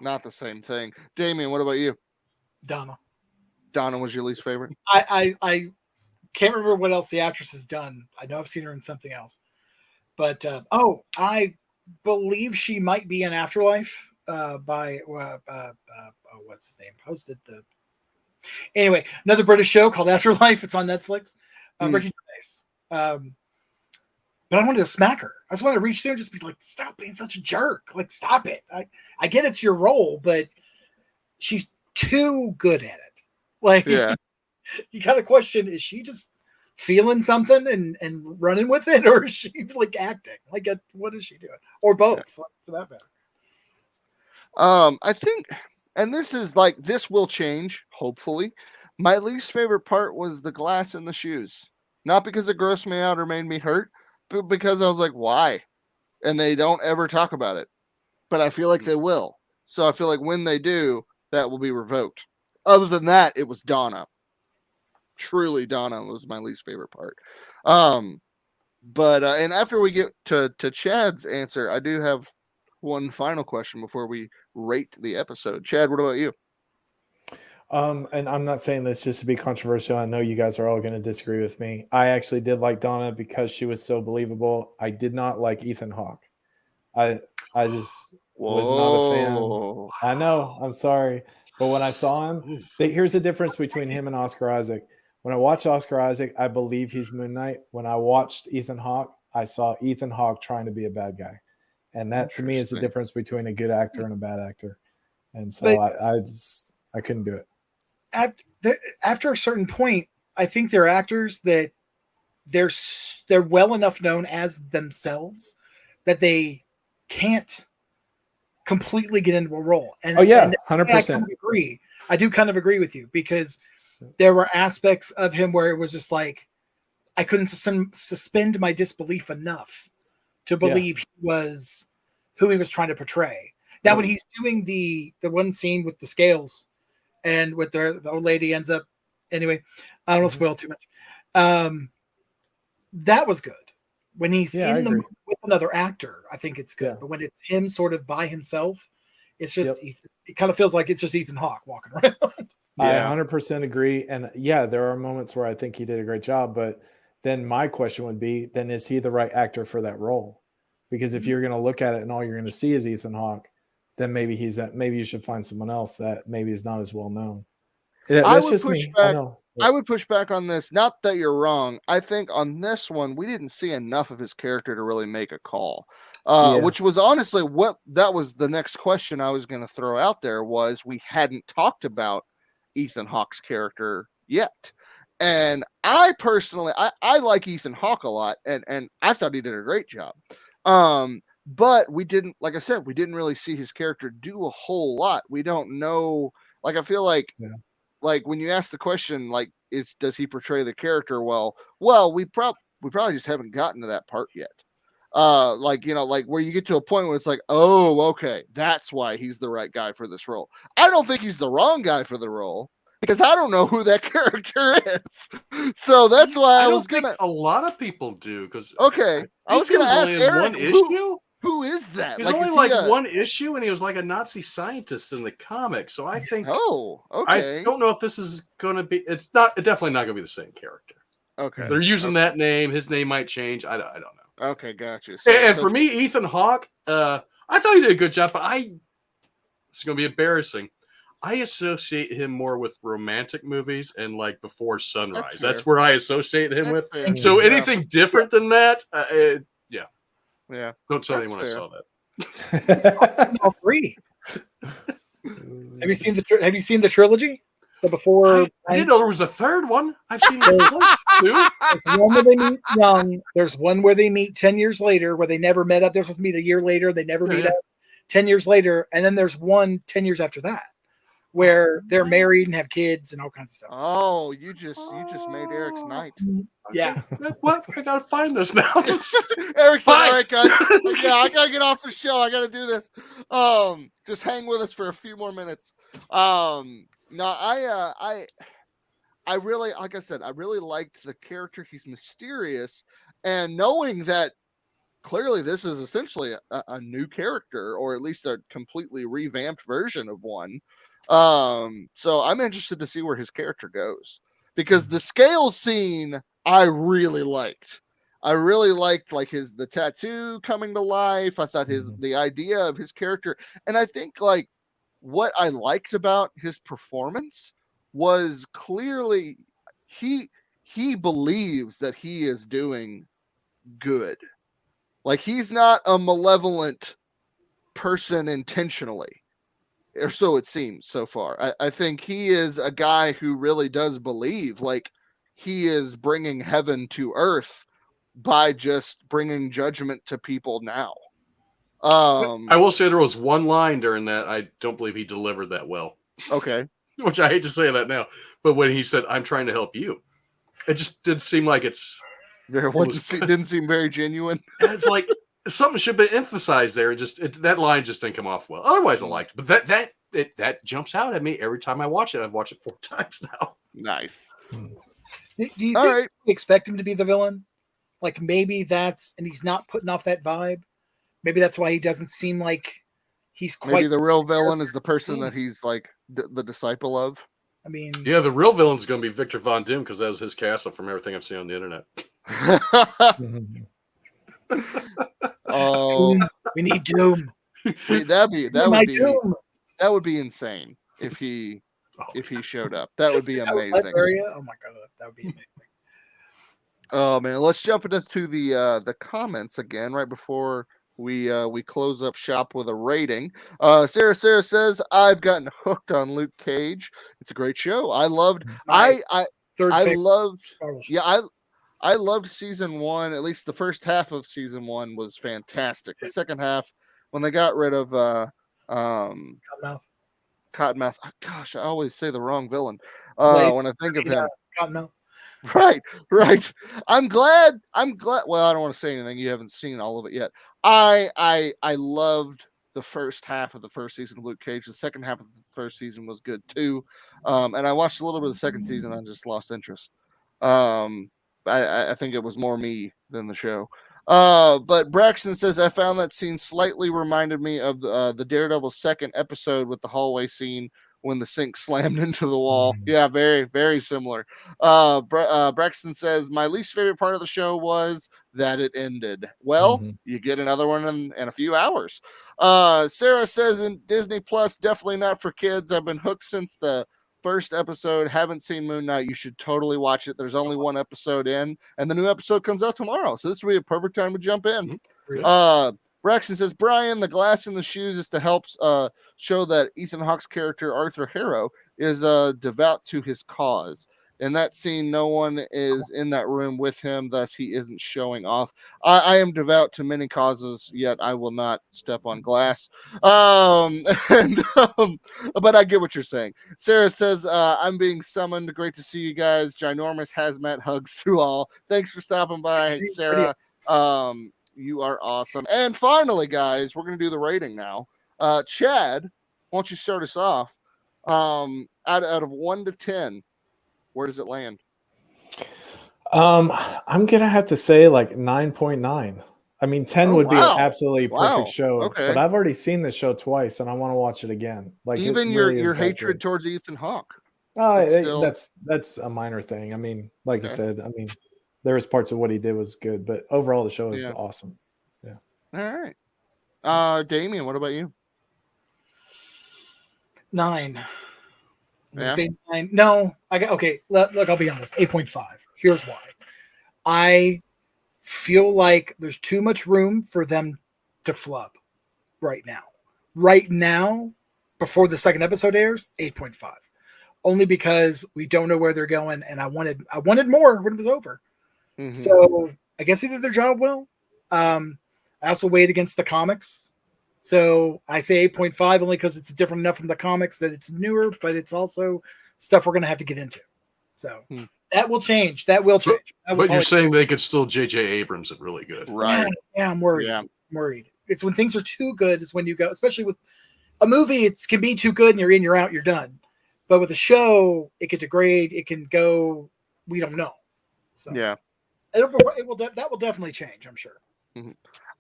the same thing. Damien, what about you? Donna was your least favorite? I can't remember what else the actress has done. I know I've seen her in something else, but I believe she might be in Afterlife by what's his name? Hosted anyway, another British show called Afterlife. It's on Netflix. Ricky Gervais. But I wanted to smack her. I just wanted to reach through and just be like, stop being such a jerk. Like, stop it. I get it's your role, but she's too good at it. Like, you got to question, is she just feeling something and running with it? Or is she acting? Like, what is she doing? Or both, for that matter. I think, and this will change, hopefully. My least favorite part was the glass in the shoes. Not because it grossed me out or made me hurt, but because I was like, why? And they don't ever talk about it. But I feel like they will. So I feel like when they do, that will be revoked. Other than that, it was Donna. Truly, Donna was my least favorite part. But and after we get to Chad's answer, I do have one final question before we rate the episode. Chad, what about you? And I'm not saying this just to be controversial. I know you guys are all going to disagree with me. I actually did like Donna because she was so believable. I did not like Ethan Hawke. I just was not a fan. I know. I'm sorry. But when I saw him, here's the difference between him and Oscar Isaac. When I watch Oscar Isaac, I believe he's Moon Knight. When I watched Ethan Hawke, I saw Ethan Hawke trying to be a bad guy. And that to me is the difference between a good actor and a bad actor. And so I couldn't do it. After a certain point, I think they're actors that they're well enough known as themselves that they can't completely get into a role. And 100%. I do kind of agree with you, because there were aspects of him where it was just like I couldn't suspend my disbelief enough to believe he was who he was trying to portray. Now, when he's doing the one scene with the scales and with the old lady ends up, anyway, I don't want to spoil too much. That was good. When he's in the movie with another actor, I think it's good. Yeah. But when it's him sort of by himself, it's just it kind of feels like it's just Ethan Hawke walking around. I 100% agree. And there are moments where I think he did a great job. But then my question would be, then is he the right actor for that role? Because if you're going to look at it and all you're going to see is Ethan Hawke, then maybe you should find someone else that maybe is not as well known. That's just me. I know. I would push back on this. Not that you're wrong. I think on this one, we didn't see enough of his character to really make a call. Which was honestly that was the next question I was going to throw out there was we hadn't talked about Ethan Hawke's character yet. And I personally, I like Ethan Hawke a lot, and I thought he did a great job. But we didn't, like I said, we didn't really see his character do a whole lot. We don't know. Like I feel like. Yeah. Like when you ask the question, like, does he portray the character well? Well, we probably just haven't gotten to that part yet. Like, you know, like where you get to a point where it's like, oh, okay, that's why he's the right guy for this role. I don't think he's the wrong guy for the role because I don't know who that character is. So that's why I was gonna. A lot of people do because I was gonna ask Eric one issue. Who is that? He's only like one issue, and he was like a Nazi scientist in the comics. So I think. Oh, okay. I don't know if this is going to be. It's definitely not going to be the same character. Okay. They're using that name. His name might change. I don't know. Okay, gotcha. And for me, Ethan Hawke, I thought he did a good job, but it's going to be embarrassing. I associate him more with romantic movies and like Before Sunrise. That's where I associate him with. Fair. So anything different than that, yeah. Don't tell anyone I saw that. All three. Have you seen the trilogy? The Before. I didn't know there was a third one. I've seen two. There's one where they meet young. There's one where they meet 10 years later, where they never met up. They're supposed to meet a year later. They never meet up. 10 years later, and then there's one 10 years after that, where they're married and have kids and all kinds of stuff. Oh, you just made Eric's night. Yeah. What? I gotta find this now. Eric's like, all right, guys. Yeah, I gotta get off the show. I gotta do this. Just hang with us for a few more minutes. No, I really, like I said, I really liked the character. He's mysterious, and knowing that clearly this is essentially a new character, or at least a completely revamped version of one. So I'm interested to see where his character goes, because the scale scene I really liked. I really liked like the tattoo coming to life. I thought the idea of his character, and I think like what I liked about his performance was clearly he believes that he is doing good. Like he's not a malevolent person intentionally. Or so it seems so far. I think he is a guy who really does believe like he is bringing heaven to earth by just bringing judgment to people now. I will say there was one line during that I don't believe he delivered that well. Okay. Which I hate to say that now, but when he said, "I'm trying to help you," it just did seem like didn't seem very genuine. It's like something should be emphasized there. That line just didn't come off well. Otherwise, I liked it. But that jumps out at me every time I watch it. I've watched it 4 times now. Nice. Do you think we expect him to be the villain? Like maybe and he's not putting off that vibe. Maybe that's why he doesn't seem like he's quite. Maybe the real villain is the person that he's like the disciple of. I mean, yeah, the real villain's going to be Victor Von Doom because that was his castle from everything I've seen on the internet. Oh, we need Doom. That would be insane if he showed up. That would be amazing. Oh my god, that would be amazing. Oh man, let's jump into the comments again right before we close up shop with a rating. Sarah says, I've gotten hooked on Luke Cage. It's a great show. I loved I loved season 1. At least the first half of season 1 was fantastic. The second half, when they got rid of Cottonmouth. Gosh, I always say the wrong villain when I think of him. Cottonmouth. Right. I'm glad. Well, I don't want to say anything. You haven't seen all of it yet. I loved the first half of the first season of Luke Cage. The second half of the first season was good too. And I watched a little bit of the second season. I just lost interest. I think it was more me than the show. But Braxton says, I found that scene slightly reminded me of the Daredevil second episode with the hallway scene when the sink slammed into the wall. Yeah, very, very similar. Braxton says, my least favorite part of the show was that it ended. Well, you get another one in a few hours. Sarah says, in Disney Plus, definitely not for kids. I've been hooked since the first episode, haven't seen Moon Knight, you should totally watch it. There's only one episode in, and the new episode comes out tomorrow. So this would be a perfect time to jump in. Braxton says, Brian, the glass in the shoes is to help show that Ethan Hawke's character, Arthur Harrow, is devout to his cause. In that scene, no one is in that room with him, thus he isn't showing off. I am devout to many causes, yet I will not step on glass. But I get what you're saying. Sarah says, I'm being summoned. Great to see you guys. Ginormous hazmat hugs to all. Thanks for stopping by, Sarah. You are awesome. And finally, guys, we're going to do the rating now. Chad, why don't you start us off? Out of 1 to 10, where does it land? I'm gonna have to say like 9.9. I mean, 10 would be an absolutely perfect show. Okay. But I've already seen this show twice, and I want to watch it again. Like even your hatred towards Ethan Hawke. That's a minor thing. I mean, like you said, I mean, there was parts of what he did was good, but overall the show is awesome. Yeah. All right. Damien, what about you? 9. Yeah. Say 9. No, okay. Look, I'll be honest. 8.5. Here's why. I feel like there's too much room for them to flub right now. Right now, before the second episode airs, 8.5. Only because we don't know where they're going, and I wanted more when it was over. Mm-hmm. So I guess they did their job well. I also weighed against the comics. So I say 8.5 only because it's different enough from the comics that it's newer, but it's also stuff we're going to have to get into. So that will change. That will change. But you're saying they could still J.J. Abrams it really good. Right. Yeah, I'm worried. Yeah. I'm worried. It's when things are too good is when you go, especially with a movie, it can be too good and you're in, you're out, you're done. But with a show, it can degrade. It can go, we don't know. So yeah. That will definitely change, I'm sure. Mm-hmm.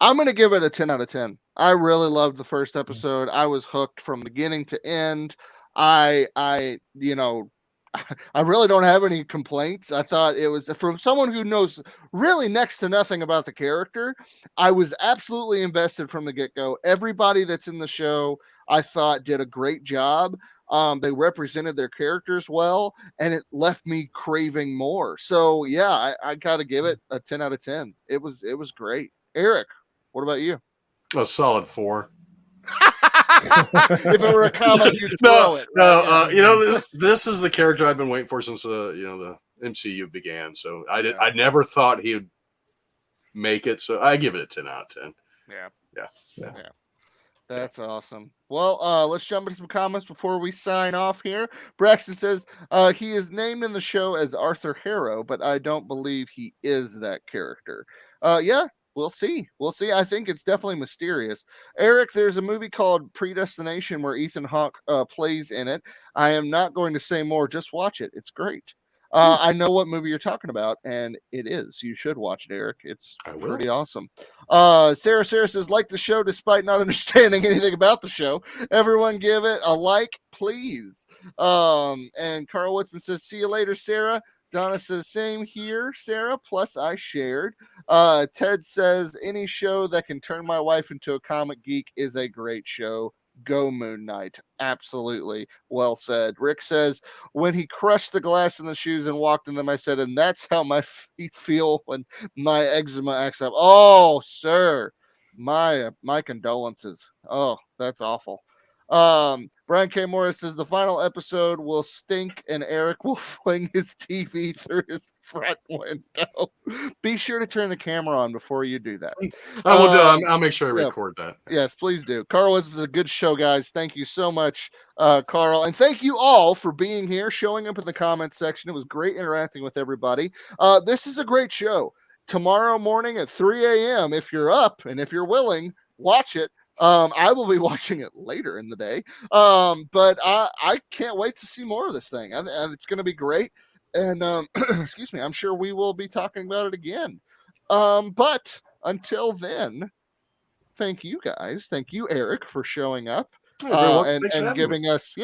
I'm going to give it a 10 out of 10. I really loved the first episode. I was hooked from beginning to end. I really don't have any complaints. I thought it was from someone who knows really next to nothing about the character. I was absolutely invested from the get-go. Everybody that's in the show, I thought did a great job. They represented their characters well, and it left me craving more. So yeah, I got to give it a 10 out of 10. It was great. Eric, what about you? A solid 4. If it were a comic, you'd throw it. Right? No, this is the character I've been waiting for since the MCU began. So I never thought he would make it. So I give it a 10 out of 10. Yeah. That's awesome. Well, let's jump into some comments before we sign off here. Braxton says he is named in the show as Arthur Harrow, but I don't believe he is that character. Yeah. We'll see. I think it's definitely mysterious. Eric, there's a movie called Predestination where Ethan Hawke plays in it. I am not going to say more. Just watch it. It's great. I know what movie you're talking about, and it is. You should watch it, Eric. It's pretty awesome. Sarah says, like the show despite not understanding anything about the show. Everyone give it a like, please. And Carl Woodsman says, see you later, Sarah. Donna says, same here, Sarah, plus I shared. Ted says, any show that can turn my wife into a comic geek is a great show. Go Moon Knight. Absolutely. Well said. Rick says, when he crushed the glass in the shoes and walked in them, I said, and that's how my feet feel when my eczema acts up. Oh, sir. My condolences. Oh, that's awful. Brian K. Morris says the final episode will stink and Eric will fling his TV through his front window. Be sure to turn the camera on before you do that. I will do. I'll make sure I record that. Yes, please do. Carl, this was a good show, guys. Thank you so much, Carl. And thank you all for being here, showing up in the comments section. It was great interacting with everybody. This is a great show. Tomorrow morning at 3 a.m., if you're up and if you're willing, watch it. I will be watching it later in the day. But I can't wait to see more of this thing. And it's going to be great. And excuse me, I'm sure we will be talking about it again. But until then, thank you guys. Thank you, Eric, for showing up. And giving us,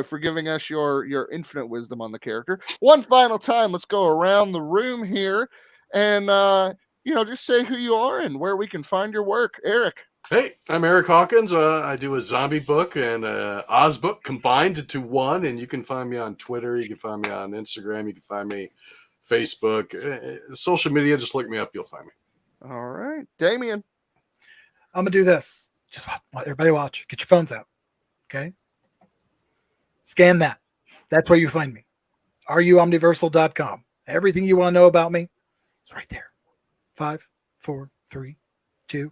for giving us your infinite wisdom on the character. One final time, let's go around the room here and just say who you are and where we can find your work. Eric. Hey, I'm Eric Hawkins. I do a zombie book and a Oz book combined into one, and you can find me on Twitter. You can find me on Instagram. You can find me Facebook, social media. Just look me up. You'll find me. All right, Damien. I'm gonna do this. Just everybody watch. Get your phones out. Okay. Scan that. That's where you find me. ruomniversal.com. Everything you want to know about me is right there. 5, 4, 3, 2.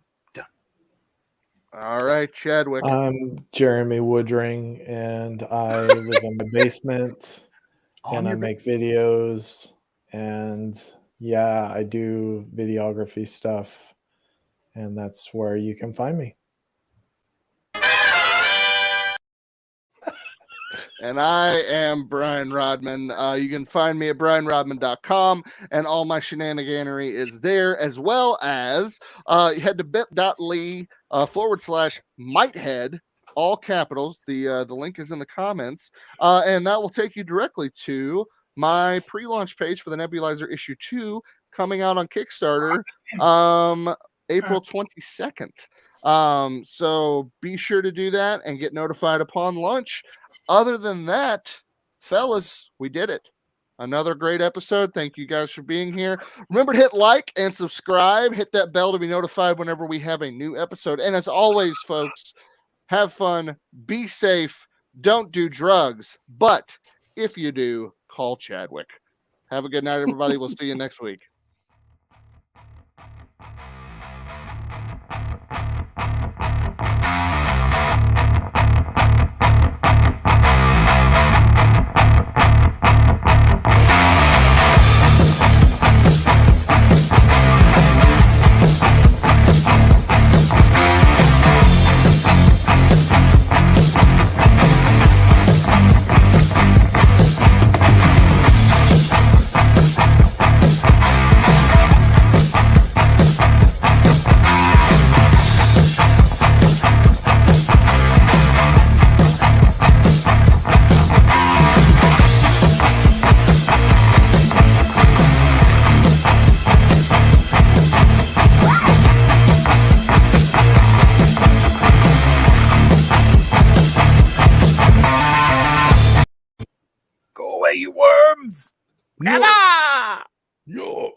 All right, Chadwick. I'm Jeremy Woodring, and I live in my basement, and I make videos, and yeah, I do videography stuff, and that's where you can find me. And I am Brian Rodman. You can find me at brianrodman.com, and all my shenaniganery is there, as well as head to bit.ly/mighthead, all capitals. The link is in the comments, and that will take you directly to my pre-launch page for the Nebulizer issue 2 coming out on Kickstarter April 22nd. So be sure to do that and get notified upon launch. Other than that, fellas, we did it. Another great episode. Thank you guys for being here. Remember to hit like and subscribe. Hit that bell to be notified whenever we have a new episode. And as always, folks, have fun, be safe, don't do drugs. But if you do, call Chadwick. Have a good night, everybody. We'll see you next week. Go away, you worms! Never! Yo.